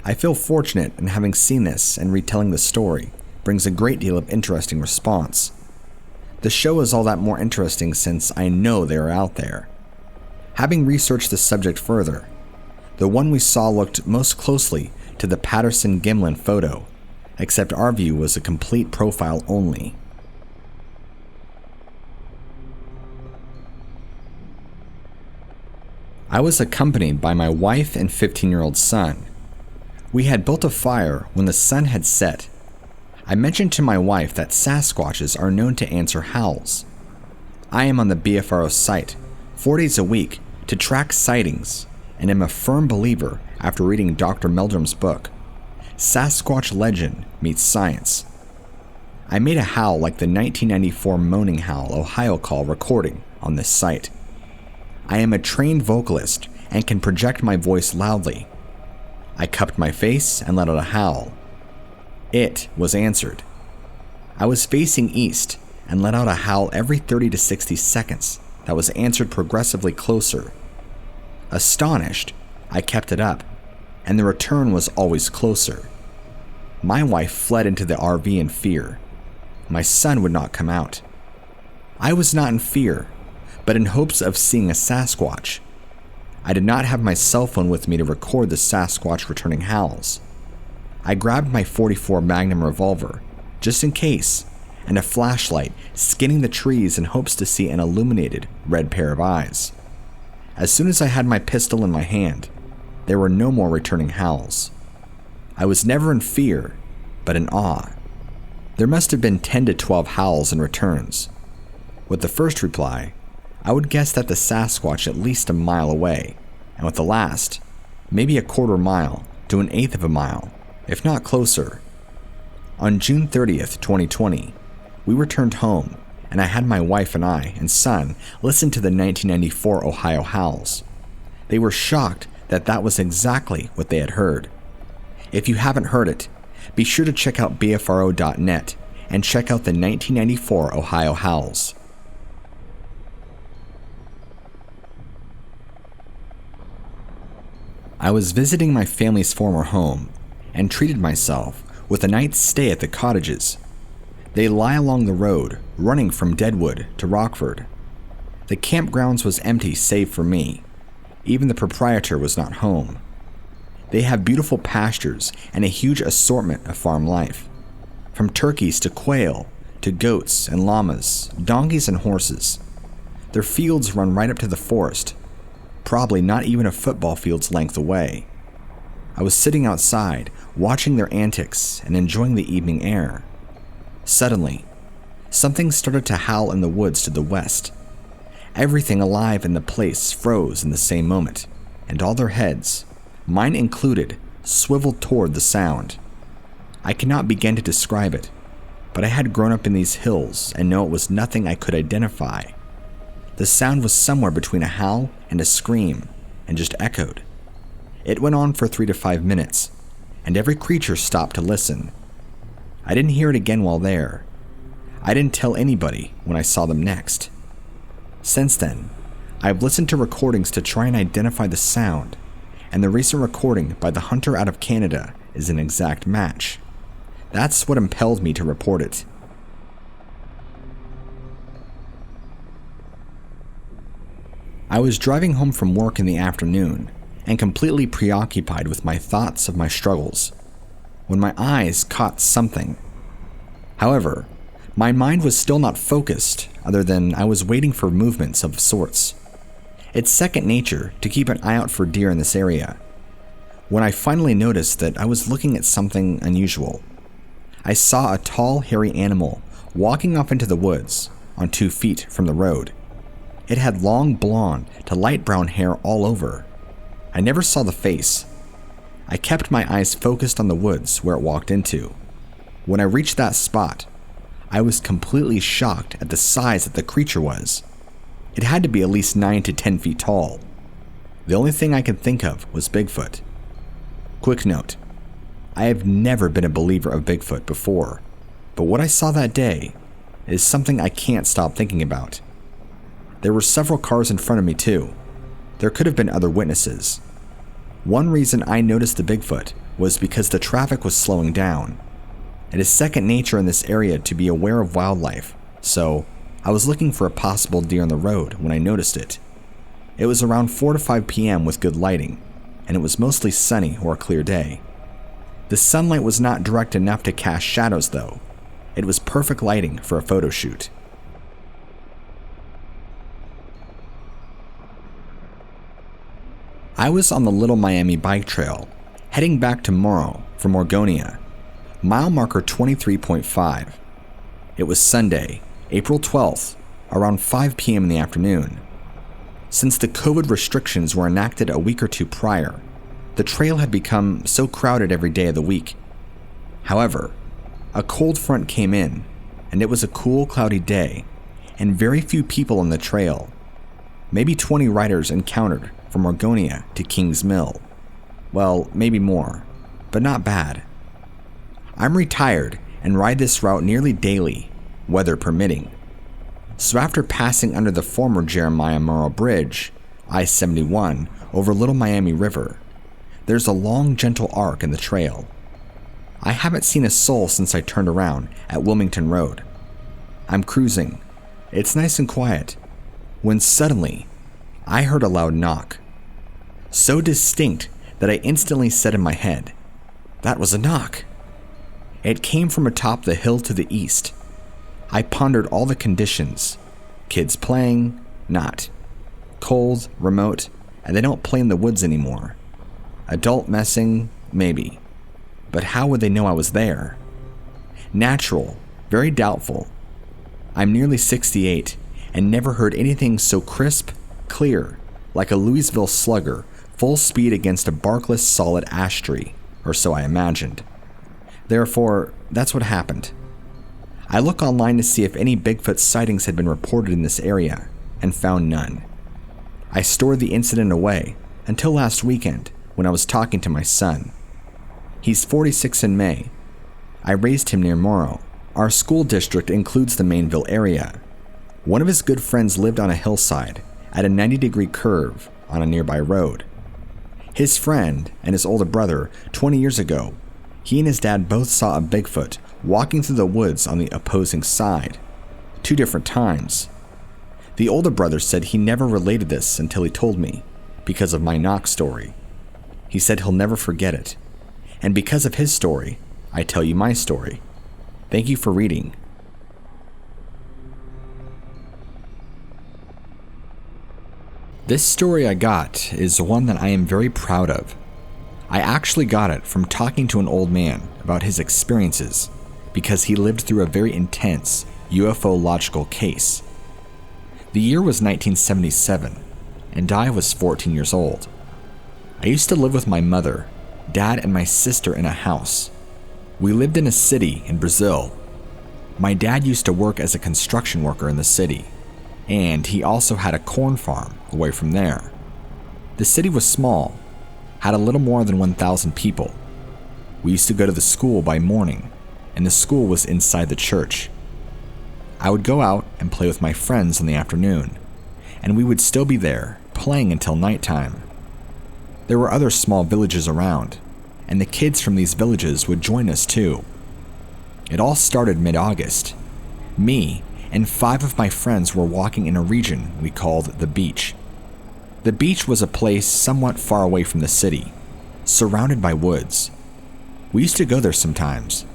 I feel fortunate in having seen this, and retelling the story brings a great deal of interesting response. The show is all that more interesting since I know they are out there. Having researched the subject further, the one we saw looked most closely to the Patterson-Gimlin photo, except our view was a complete profile only. I was accompanied by my wife and 15-year-old son. We had built a fire when the sun had set. I mentioned to my wife that Sasquatches are known to answer howls. I am on the BFRO site 4 days a week to track sightings, and am a firm believer after reading Dr. Meldrum's book, Sasquatch Legend Meets Science. I made a howl like the 1994 Moaning Howl Ohio call recording on this site. I am a trained vocalist and can project my voice loudly. I cupped my face and let out a howl. It was answered. I was facing east and let out a howl every 30 to 60 seconds that was answered progressively closer. Astonished, I kept it up, and the return was always closer. My wife fled into the RV in fear. My son would not come out. I was not in fear, but in hopes of seeing a Sasquatch. I did not have my cell phone with me to record the Sasquatch returning howls. I grabbed my .44 Magnum revolver, just in case, and a flashlight, scanning the trees in hopes to see an illuminated red pair of eyes. As soon as I had my pistol in my hand, there were no more returning howls. I was never in fear, but in awe. There must have been 10 to 12 howls and returns. With the first reply, I would guess that the Sasquatch at least a mile away, and with the last, maybe a quarter mile to an eighth of a mile, if not closer. On June 30th, 2020, we returned home, and I had my wife and I and son listen to the 1994 Ohio howls. They were shocked that that was exactly what they had heard. If you haven't heard it, be sure to check out BFRO.net and check out the 1994 Ohio howls. I was visiting my family's former home and treated myself with a night's stay at the cottages. They lie along the road, running from Deadwood to Rockford. The campgrounds was empty save for me. Even the proprietor was not home. They have beautiful pastures and a huge assortment of farm life. From turkeys to quail, to goats and llamas, donkeys and horses. Their fields run right up to the forest, probably not even a football field's length away. I was sitting outside, watching their antics and enjoying the evening air. Suddenly, something started to howl in the woods to the west. Everything alive in the place froze in the same moment, and all their heads, mine included, swiveled toward the sound. I cannot begin to describe it, but I had grown up in these hills and know it was nothing I could identify. The sound was somewhere between a howl and a scream, and just echoed. It went on for 3 to 5 minutes, and every creature stopped to listen. I didn't hear it again while there. I didn't tell anybody when I saw them next. Since then, I've listened to recordings to try and identify the sound, and the recent recording by the hunter out of Canada is an exact match. That's what impelled me to report it. I was driving home from work in the afternoon and completely preoccupied with my thoughts of my struggles, when my eyes caught something. However, my mind was still not focused, other than I was waiting for movements of sorts. It's second nature to keep an eye out for deer in this area. When I finally noticed that I was looking at something unusual, I saw a tall, hairy animal walking off into the woods on 2 feet from the road. It had long blonde to light brown hair all over. I never saw the face. I kept my eyes focused on the woods where it walked into. When I reached that spot, I was completely shocked at the size that the creature was. It had to be at least 9 to 10 feet tall. The only thing I could think of was Bigfoot. Quick note, I have never been a believer of Bigfoot before, but what I saw that day is something I can't stop thinking about. There were several cars in front of me too. There could have been other witnesses. One reason I noticed the Bigfoot was because the traffic was slowing down. It is second nature in this area to be aware of wildlife, so I was looking for a possible deer on the road when I noticed it. It was around 4 to 5 p.m. with good lighting, and it was mostly sunny or a clear day. The sunlight was not direct enough to cast shadows though. It was perfect lighting for a photo shoot. I was on the Little Miami bike trail, heading back to Morrow from Oregonia, mile marker 23.5. It was Sunday, April 12th, around 5 p.m. in the afternoon. Since the COVID restrictions were enacted a week or two prior, the trail had become so crowded every day of the week. However, a cold front came in, and it was a cool, cloudy day, and very few people on the trail. Maybe 20 riders encountered from Oregonia to Kings Mill. Well, maybe more, but not bad. I'm retired and ride this route nearly daily, weather permitting. So after passing under the former Jeremiah Morrow Bridge, I-71, over Little Miami River, there's a long, gentle arc in the trail. I haven't seen a soul since I turned around at Wilmington Road. I'm cruising. It's nice and quiet, when suddenly, I heard a loud knock. So distinct that I instantly said in my head, that was a knock. It came from atop the hill to the east. I pondered all the conditions. Kids playing, not. Cold, remote, and they don't play in the woods anymore. Adult messing, maybe. But how would they know I was there? Natural, very doubtful. I'm nearly 68 and never heard anything so crisp, clear, like a Louisville slugger, full speed against a barkless solid ash tree, or so I imagined. Therefore, that's what happened. I look online to see if any Bigfoot sightings had been reported in this area, and found none. I stored the incident away until last weekend when I was talking to my son. He's 46 in May. I raised him near Morrow. Our school district includes the Mainville area. One of his good friends lived on a hillside at a 90-degree curve on a nearby road. His friend and his older brother, 20 years ago, he and his dad both saw a Bigfoot walking through the woods on the opposing side, 2 different times. The older brother said he never related this until he told me, because of my knock story. He said he'll never forget it. And because of his story, I tell you my story. Thank you for reading. This story I got is one that I am very proud of. I actually got it from talking to an old man about his experiences because he lived through a very intense ufological case. The year was 1977, and I was 14 years old. I used to live with my mother, dad, and my sister in a house. We lived in a city in Brazil. My dad used to work as a construction worker in the city, and he also had a corn farm away from there. The city was small, had a little more than 1,000 people. We used to go to the school by morning, and the school was inside the church. I would go out and play with my friends in the afternoon, and we would still be there, playing until nighttime. There were other small villages around, and the kids from these villages would join us too. It all started mid-August. Me and 5 of my friends were walking in a region we called the beach. The beach was a place somewhat far away from the city, surrounded by woods. We used to go there sometimes.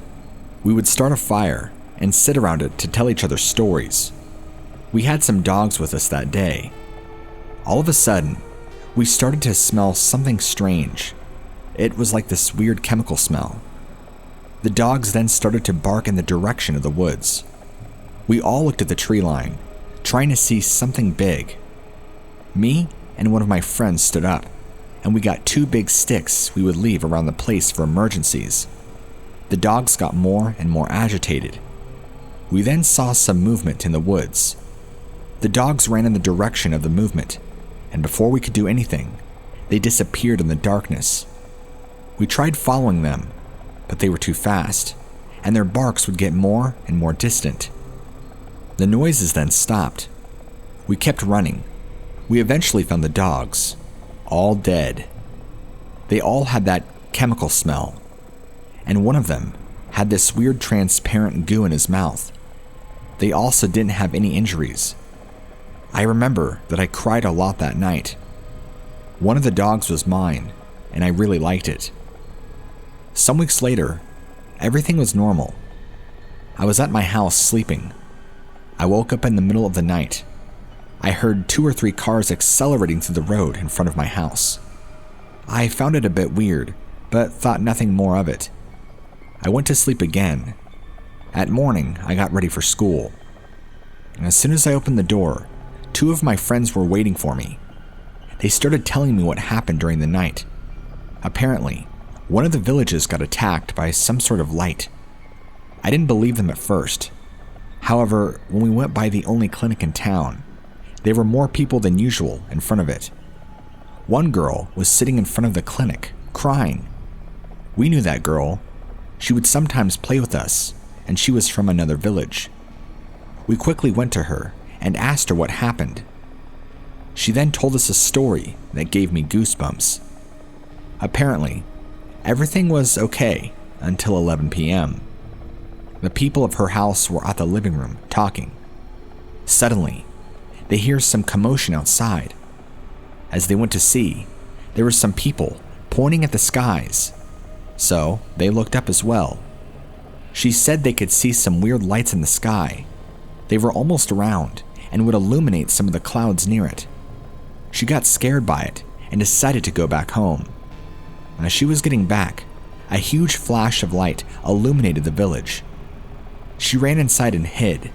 We would start a fire and sit around it to tell each other stories. We had some dogs with us that day. All of a sudden, we started to smell something strange. It was like this weird chemical smell. The dogs then started to bark in the direction of the woods. We all looked at the tree line, trying to see something big. Me and one of my friends stood up, and we got 2 big sticks we would leave around the place for emergencies. The dogs got more and more agitated. We then saw some movement in the woods. The dogs ran in the direction of the movement, and before we could do anything, they disappeared in the darkness. We tried following them, but they were too fast, and their barks would get more and more distant. The noises then stopped. We kept running. We eventually found the dogs, all dead. They all had that chemical smell, and one of them had this weird transparent goo in his mouth. They also didn't have any injuries. I remember that I cried a lot that night. One of the dogs was mine, and I really liked it. Some weeks later, everything was normal. I was at my house sleeping. I woke up in the middle of the night. I heard 2 or 3 cars accelerating through the road in front of my house. I found it a bit weird, but thought nothing more of it. I went to sleep again. At morning, I got ready for school. And as soon as I opened the door, 2 of my friends were waiting for me. They started telling me what happened during the night. Apparently, one of the villages got attacked by some sort of light. I didn't believe them at first. However, when we went by the only clinic in town, there were more people than usual in front of it. One girl was sitting in front of the clinic, crying. We knew that girl. She would sometimes play with us, and she was from another village. We quickly went to her and asked her what happened. She then told us a story that gave me goosebumps. Apparently, everything was okay until 11 p.m. The people of her house were at the living room talking. Suddenly, they hear some commotion outside. As they went to see, there were some people pointing at the skies, so they looked up as well. She said they could see some weird lights in the sky. They were almost round and would illuminate some of the clouds near it. She got scared by it and decided to go back home. As she was getting back, a huge flash of light illuminated the village. She ran inside and hid,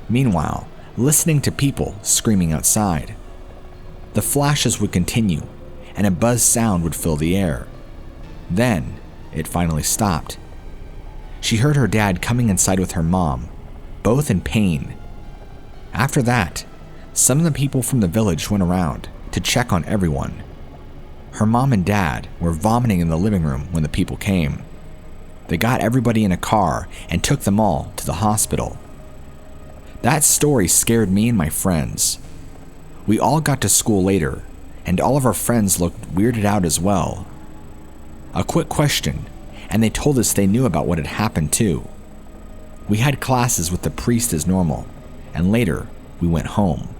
meanwhile listening to people screaming outside. The flashes would continue, and a buzz sound would fill the air. Then, it finally stopped. She heard her dad coming inside with her mom, both in pain. After that, some of the people from the village went around to check on everyone. Her mom and dad were vomiting in the living room when the people came. They got everybody in a car and took them all to the hospital. That story scared me and my friends. We all got to school later, and all of our friends looked weirded out as well. A quick question, and they told us they knew about what had happened too. We had classes with the priest as normal, and later we went home.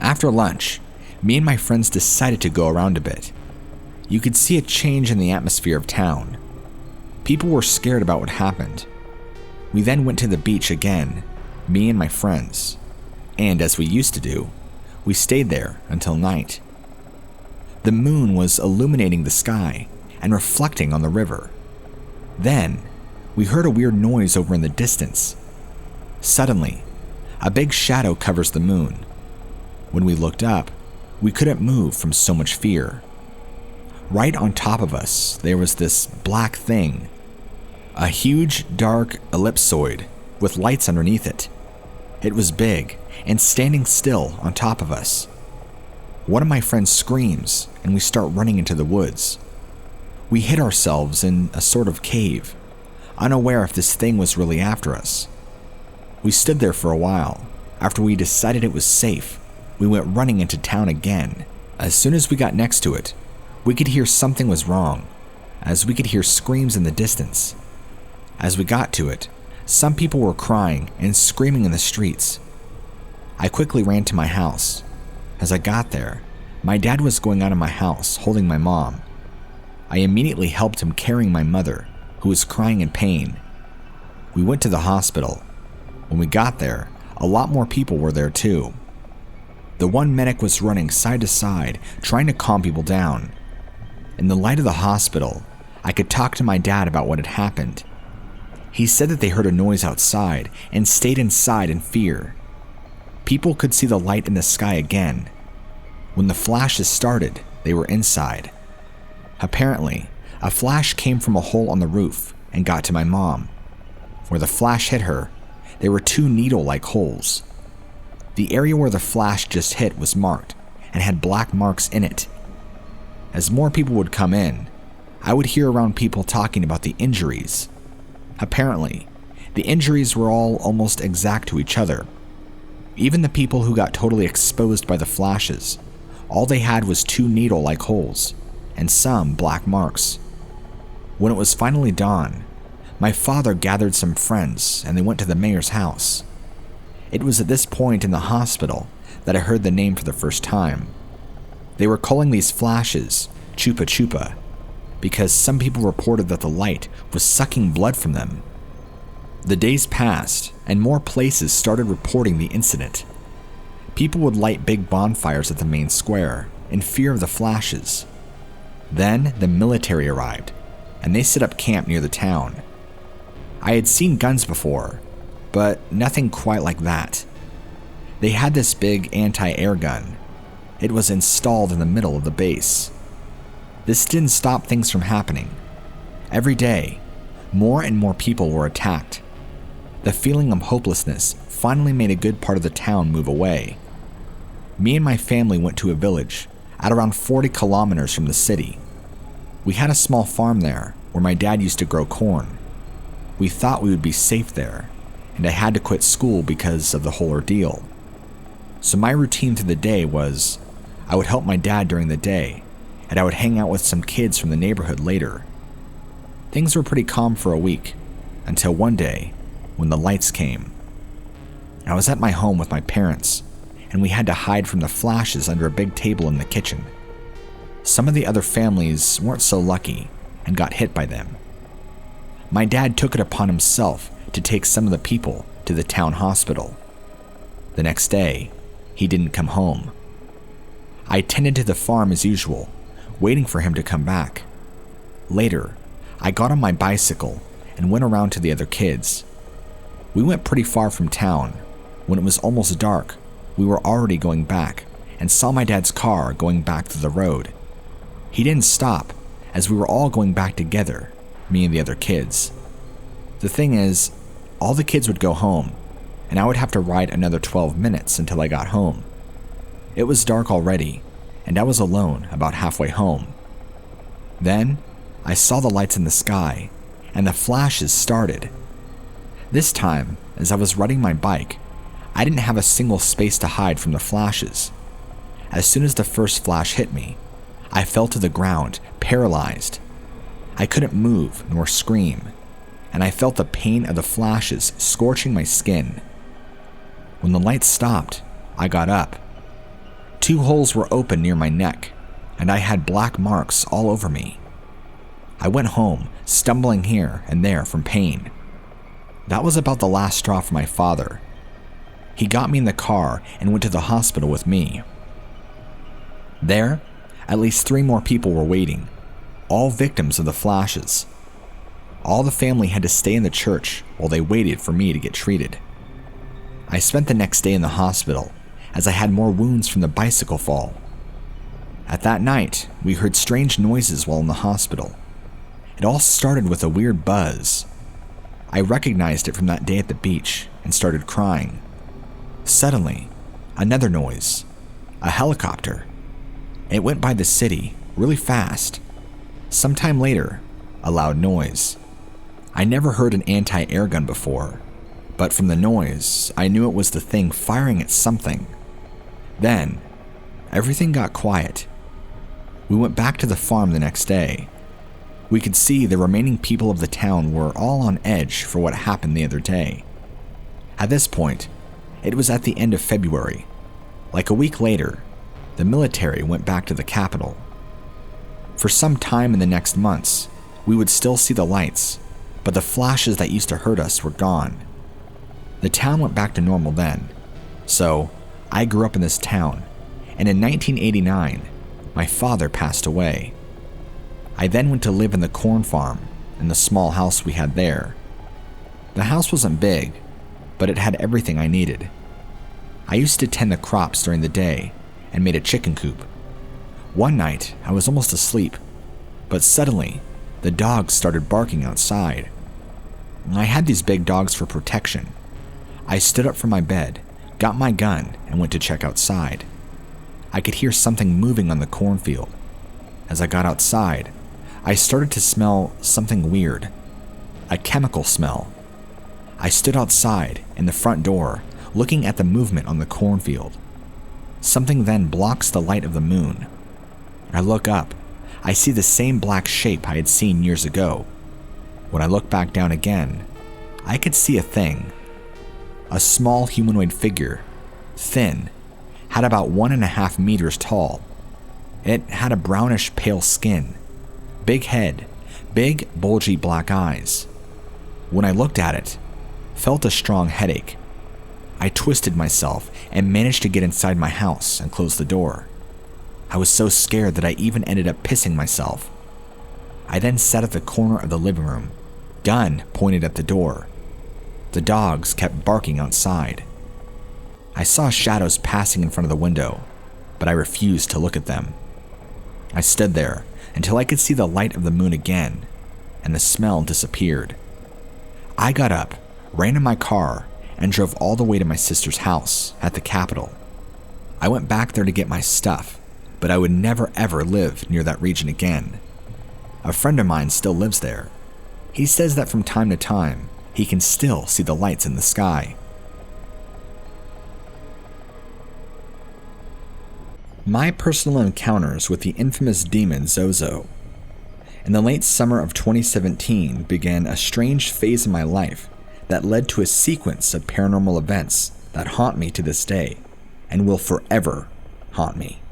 After lunch, me and my friends decided to go around a bit. You could see a change in the atmosphere of town. People were scared about what happened. We then went to the beach again, me and my friends, and as we used to do, we stayed there until night. The moon was illuminating the sky and reflecting on the river. Then, we heard a weird noise over in the distance. Suddenly, a big shadow covers the moon. When we looked up, we couldn't move from so much fear. Right on top of us, there was this black thing. A huge, dark ellipsoid with lights underneath it. It was big and standing still on top of us. One of my friends screams and we start running into the woods. We hid ourselves in a sort of cave, unaware if this thing was really after us. We stood there for a while. After we decided it was safe, we went running into town again. As soon as we got next to it, we could hear something was wrong, as we could hear screams in the distance. As we got to it, some people were crying and screaming in the streets. I quickly ran to my house. As I got there, my dad was going out of my house holding my mom. I immediately helped him carrying my mother, who was crying in pain. We went to the hospital. When we got there, a lot more people were there too. The one medic was running side to side, trying to calm people down. In the light of the hospital, I could talk to my dad about what had happened. He said that they heard a noise outside and stayed inside in fear. People could see the light in the sky again. When the flashes started, they were inside. Apparently, a flash came from a hole on the roof and got to my mom. Where the flash hit her, there were two needle-like holes. The area where the flash just hit was marked and had black marks in it. As more people would come in, I would hear around people talking about the injuries. Apparently, the injuries were all almost exact to each other. Even the people who got totally exposed by the flashes, all they had was two needle-like holes and some black marks. When it was finally dawn, my father gathered some friends and they went to the mayor's house. It was at this point in the hospital that I heard the name for the first time. They were calling these flashes chupa-chupa, because some people reported that the light was sucking blood from them. The days passed, and more places started reporting the incident. People would light big bonfires at the main square, in fear of the flashes. Then the military arrived, and they set up camp near the town. I had seen guns before, but nothing quite like that. They had this big anti-air gun. It was installed in the middle of the base. This didn't stop things from happening. Every day, more and more people were attacked. The feeling of hopelessness finally made a good part of the town move away. Me and my family went to a village at around 40 kilometers from the city. We had a small farm there where my dad used to grow corn. We thought we would be safe there, and I had to quit school because of the whole ordeal. So my routine through the day was, I would help my dad during the day, and I would hang out with some kids from the neighborhood later. Things were pretty calm for a week, until one day when the lights came. I was at my home with my parents, and we had to hide from the flashes under a big table in the kitchen. Some of the other families weren't so lucky and got hit by them. My dad took it upon himself to take some of the people to the town hospital. The next day, he didn't come home. I tended to the farm as usual, waiting for him to come back. Later, I got on my bicycle and went around to the other kids. We went pretty far from town. When it was almost dark, we were already going back and saw my dad's car going back to the road. He didn't stop, as we were all going back together, me and the other kids. The thing is, all the kids would go home, and I would have to ride another 12 minutes until I got home. It was dark already, and I was alone about halfway home. Then, I saw the lights in the sky, and the flashes started. This time, as I was riding my bike, I didn't have a single space to hide from the flashes. As soon as the first flash hit me, I fell to the ground, paralyzed. I couldn't move nor scream, and I felt the pain of the flashes scorching my skin. When the lights stopped, I got up. 2 holes were open near my neck, and I had black marks all over me. I went home, stumbling here and there from pain. That was about the last straw for my father. He got me in the car and went to the hospital with me. There, at least 3 more people were waiting, all victims of the flashes. All the family had to stay in the church while they waited for me to get treated. I spent the next day in the hospital, as I had more wounds from the bicycle fall. At that night, we heard strange noises while in the hospital. It all started with a weird buzz. I recognized it from that day at the beach and started crying. Suddenly, another noise, a helicopter. It went by the city really fast. Sometime later, a loud noise. I never heard an anti-air gun before, but from the noise, I knew it was the thing firing at something. Then, everything got quiet. We went back to the farm the next day. We could see the remaining people of the town were all on edge for what happened the other day. At this point, it was at the end of February. Like a week later, the military went back to the capital. For some time in the next months, we would still see the lights, but the flashes that used to hurt us were gone. The town went back to normal then. So, I grew up in this town, and in 1989, my father passed away. I then went to live in the corn farm, in the small house we had there. The house wasn't big, but it had everything I needed. I used to tend the crops during the day and made a chicken coop. One night, I was almost asleep, but suddenly, the dogs started barking outside. I had these big dogs for protection. I stood up from my bed, got my gun, and went to check outside. I could hear something moving on the cornfield. As I got outside, I started to smell something weird, a chemical smell. I stood outside in the front door, looking at the movement on the cornfield. Something then blocks the light of the moon. I look up. I see the same black shape I had seen years ago. When I look back down again, I could see a thing. A small humanoid figure, thin, had about 1.5 meters tall. It had a brownish pale skin, big head, big bulgy black eyes. When I looked at it, felt a strong headache. I twisted myself and managed to get inside my house and close the door. I was so scared that I even ended up pissing myself. I then sat at the corner of the living room, gun pointed at the door. The dogs kept barking outside. I saw shadows passing in front of the window, but I refused to look at them. I stood there until I could see the light of the moon again, and the smell disappeared. I got up, ran in my car, and drove all the way to my sister's house at the capital. I went back there to get my stuff, but I would never ever live near that region again. A friend of mine still lives there. He says that from time to time, he can still see the lights in the sky. My personal encounters with the infamous demon Zozo. In the late summer of 2017 began a strange phase in my life that led to a sequence of paranormal events that haunt me to this day and will forever haunt me.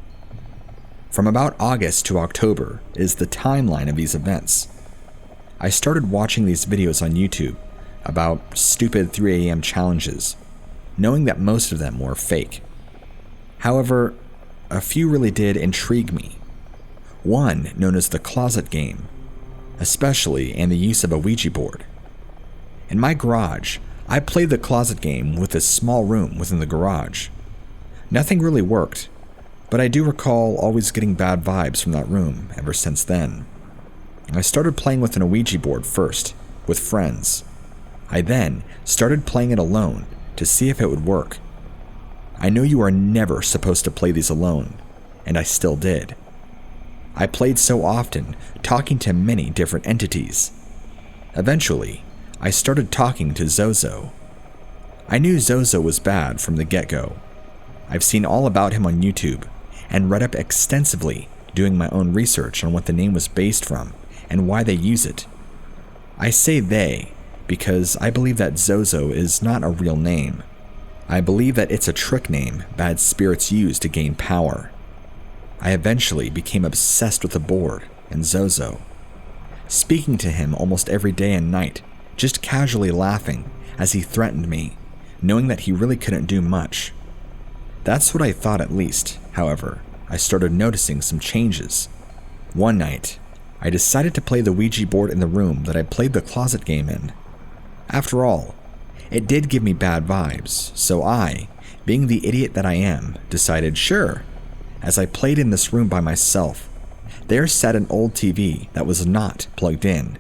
From about August to October is the timeline of these events. I started watching these videos on YouTube about stupid 3 a.m. challenges, knowing that most of them were fake. However, a few really did intrigue me. One known as the closet game, especially and the use of a Ouija board. In my garage, I played the closet game with a small room within the garage. Nothing really worked, but I do recall always getting bad vibes from that room ever since then. I started playing with an Ouija board first, with friends. I then started playing it alone to see if it would work. I know you are never supposed to play these alone, and I still did. I played so often, talking to many different entities. Eventually, I started talking to Zozo. I knew Zozo was bad from the get-go. I've seen all about him on YouTube and read up extensively, doing my own research on what the name was based from and why they use it. I say they because I believe that Zozo is not a real name. I believe that it's a trick name bad spirits use to gain power. I eventually became obsessed with the board and Zozo, speaking to him almost every day and night, just casually laughing as he threatened me, knowing that he really couldn't do much. That's what I thought at least. However, I started noticing some changes. One night, I decided to play the Ouija board in the room that I played the closet game in. After all, it did give me bad vibes, so I, being the idiot that I am, decided sure. As I played in this room by myself, there sat an old TV that was not plugged in.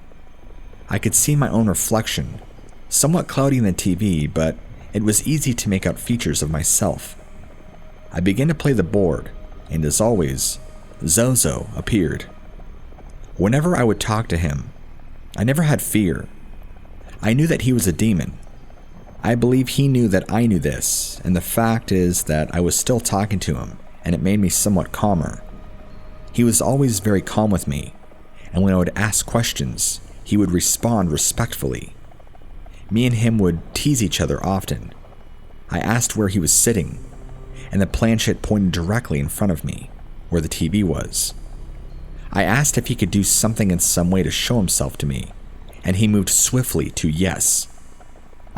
I could see my own reflection, somewhat cloudy in the TV, but it was easy to make out features of myself. I began to play the board, and as always, Zozo appeared. Whenever I would talk to him, I never had fear. I knew that he was a demon. I believe he knew that I knew this, and the fact is that I was still talking to him, and it made me somewhat calmer. He was always very calm with me, and when I would ask questions, he would respond respectfully. Me and him would tease each other often. I asked where he was sitting, and the planchette pointed directly in front of me, where the TV was. I asked if he could do something in some way to show himself to me, and he moved swiftly to yes.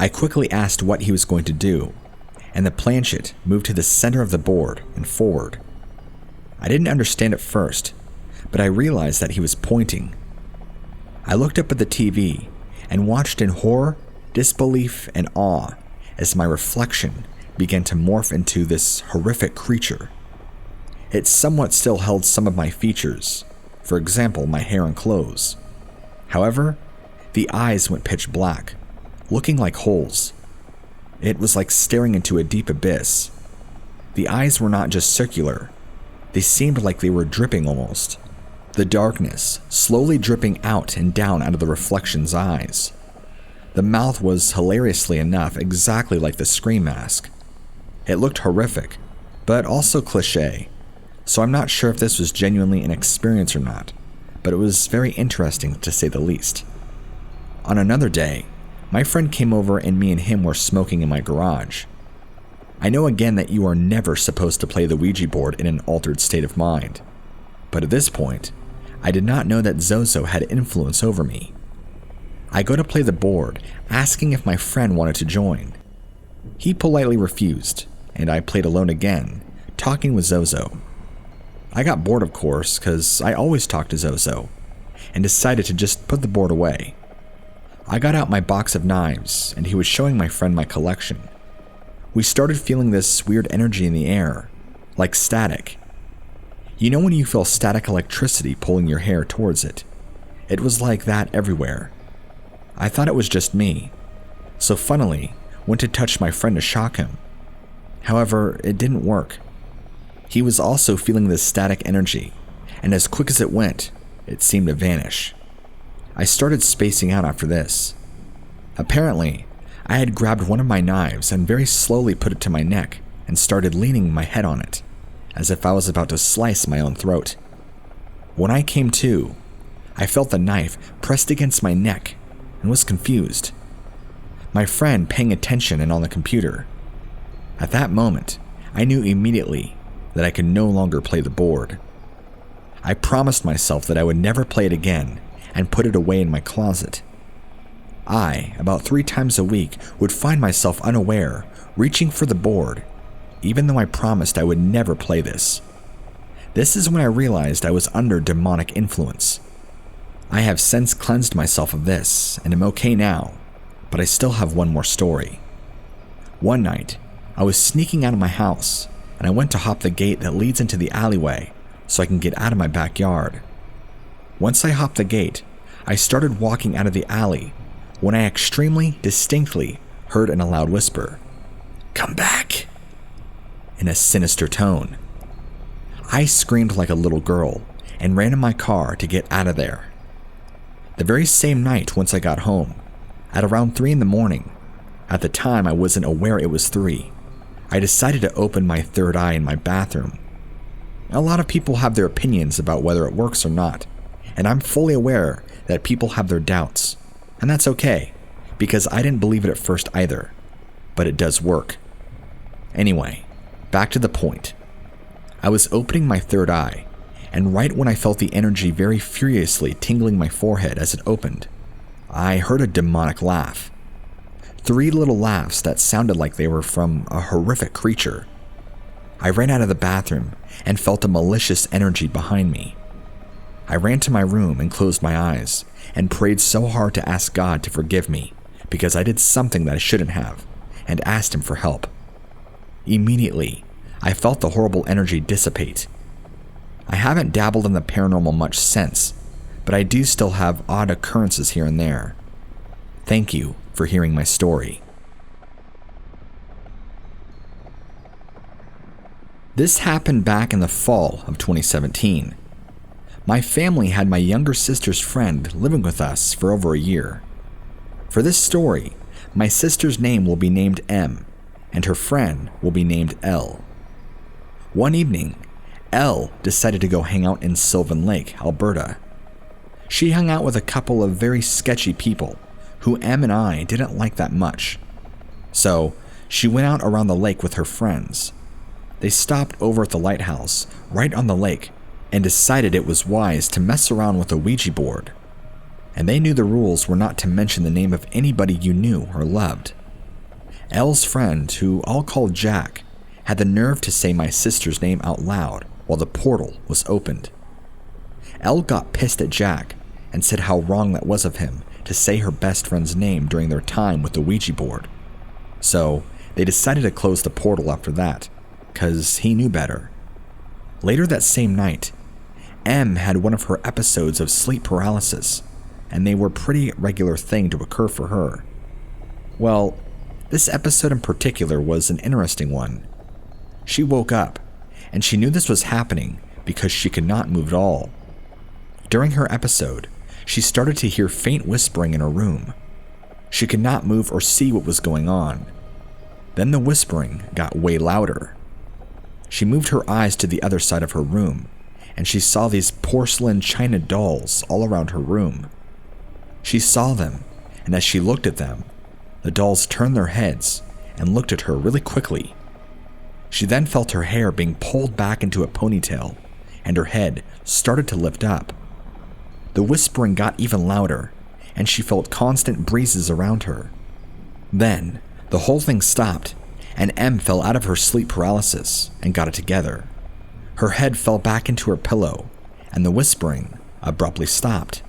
I quickly asked what he was going to do, and the planchette moved to the center of the board and forward. I didn't understand at first, but I realized that he was pointing. I looked up at the TV and watched in horror, disbelief, and awe as my reflection began to morph into this horrific creature. It somewhat still held some of my features, for example, my hair and clothes. However, the eyes went pitch black, looking like holes. It was like staring into a deep abyss. The eyes were not just circular, they seemed like they were dripping almost. The darkness slowly dripping out and down out of the reflection's eyes. The mouth was, hilariously enough, exactly like the Scream mask. It looked horrific, but also cliché, so I'm not sure if this was genuinely an experience or not, but it was very interesting to say the least. On another day, my friend came over and me and him were smoking in my garage. I know again that you are never supposed to play the Ouija board in an altered state of mind, but at this point, I did not know that Zozo had influence over me. I go to play the board, asking if my friend wanted to join. He politely refused, and I played alone again, talking with Zozo. I got bored, of course, because I always talk to Zozo, and decided to just put the board away. I got out my box of knives, and he was showing my friend my collection. We started feeling this weird energy in the air, like static. You know when you feel static electricity pulling your hair towards it? It was like that everywhere. I thought it was just me, so funnily went to touch my friend to shock him. However, it didn't work. He was also feeling this static energy, and as quick as it went, it seemed to vanish. I started spacing out after this. Apparently, I had grabbed one of my knives and very slowly put it to my neck and started leaning my head on it, as if I was about to slice my own throat. When I came to, I felt the knife pressed against my neck and was confused. My friend paying attention and on the computer. At that moment, I knew immediately that I could no longer play the board. I promised myself that I would never play it again and put it away in my closet. I, about 3 times a week, would find myself unaware, reaching for the board, even though I promised I would never play this. This is when I realized I was under demonic influence. I have since cleansed myself of this and am okay now, but I still have one more story. One night, I was sneaking out of my house and I went to hop the gate that leads into the alleyway so I can get out of my backyard. Once I hopped the gate, I started walking out of the alley when I extremely distinctly heard in a loud whisper, "Come back," in a sinister tone. I screamed like a little girl and ran in my car to get out of there. The very same night, once I got home, at around 3 in the morning, at the time I wasn't aware it was 3, I decided to open my third eye in my bathroom. A lot of people have their opinions about whether it works or not, and I'm fully aware that people have their doubts, and that's okay, because I didn't believe it at first either, but it does work. Anyway, back to the point. I was opening my third eye, and right when I felt the energy very furiously tingling my forehead as it opened, I heard a demonic laugh. 3 little laughs that sounded like they were from a horrific creature. I ran out of the bathroom and felt a malicious energy behind me. I ran to my room and closed my eyes and prayed so hard to ask God to forgive me because I did something that I shouldn't have, and asked him for help. Immediately, I felt the horrible energy dissipate. I haven't dabbled in the paranormal much since, but I do still have odd occurrences here and there. Thank you for hearing my story. This happened back in the fall of 2017. My family had my younger sister's friend living with us for over a year. For this story, my sister's name will be named M, and her friend will be named L. One evening, L decided to go hang out in Sylvan Lake, Alberta. She hung out with a couple of very sketchy people who M and I didn't like that much. So, she went out around the lake with her friends. They stopped over at the lighthouse, right on the lake, and decided it was wise to mess around with a Ouija board. And they knew the rules were not to mention the name of anybody you knew or loved. L's friend, who I'll call Jack, had the nerve to say my sister's name out loud while the portal was opened. L got pissed at Jack and said how wrong that was of him to say her best friend's name during their time with the Ouija board. So they decided to close the portal after that, 'cause he knew better. Later that same night, M had one of her episodes of sleep paralysis, and they were a pretty regular thing to occur for her. Well, this episode in particular was an interesting one. She woke up, and she knew this was happening because she could not move at all. During her episode, she started to hear faint whispering in her room. She could not move or see what was going on. Then the whispering got way louder. She moved her eyes to the other side of her room, and she saw these porcelain china dolls all around her room. She saw them, and as she looked at them, the dolls turned their heads and looked at her really quickly. She then felt her hair being pulled back into a ponytail, and her head started to lift up. The whispering got even louder, and she felt constant breezes around her. Then, the whole thing stopped, and M fell out of her sleep paralysis and got it together. Her head fell back into her pillow, and the whispering abruptly stopped.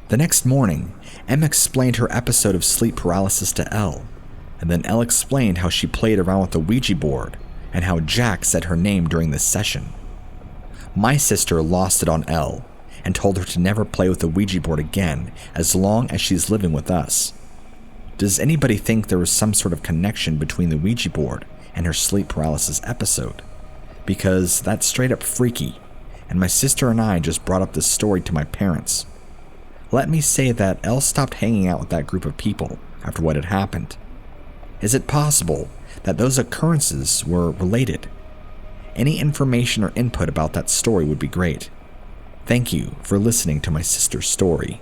The next morning, M explained her episode of sleep paralysis to L, and then L explained how she played around with the Ouija board and how Jack said her name during this session. My sister lost it on L and told her to never play with the Ouija board again as long as she's living with us. Does anybody think there was some sort of connection between the Ouija board and her sleep paralysis episode? Because that's straight up freaky, and my sister and I just brought up this story to my parents. Let me say that Elle stopped hanging out with that group of people after what had happened. Is it possible that those occurrences were related? Any information or input about that story would be great. Thank you for listening to my sister's story.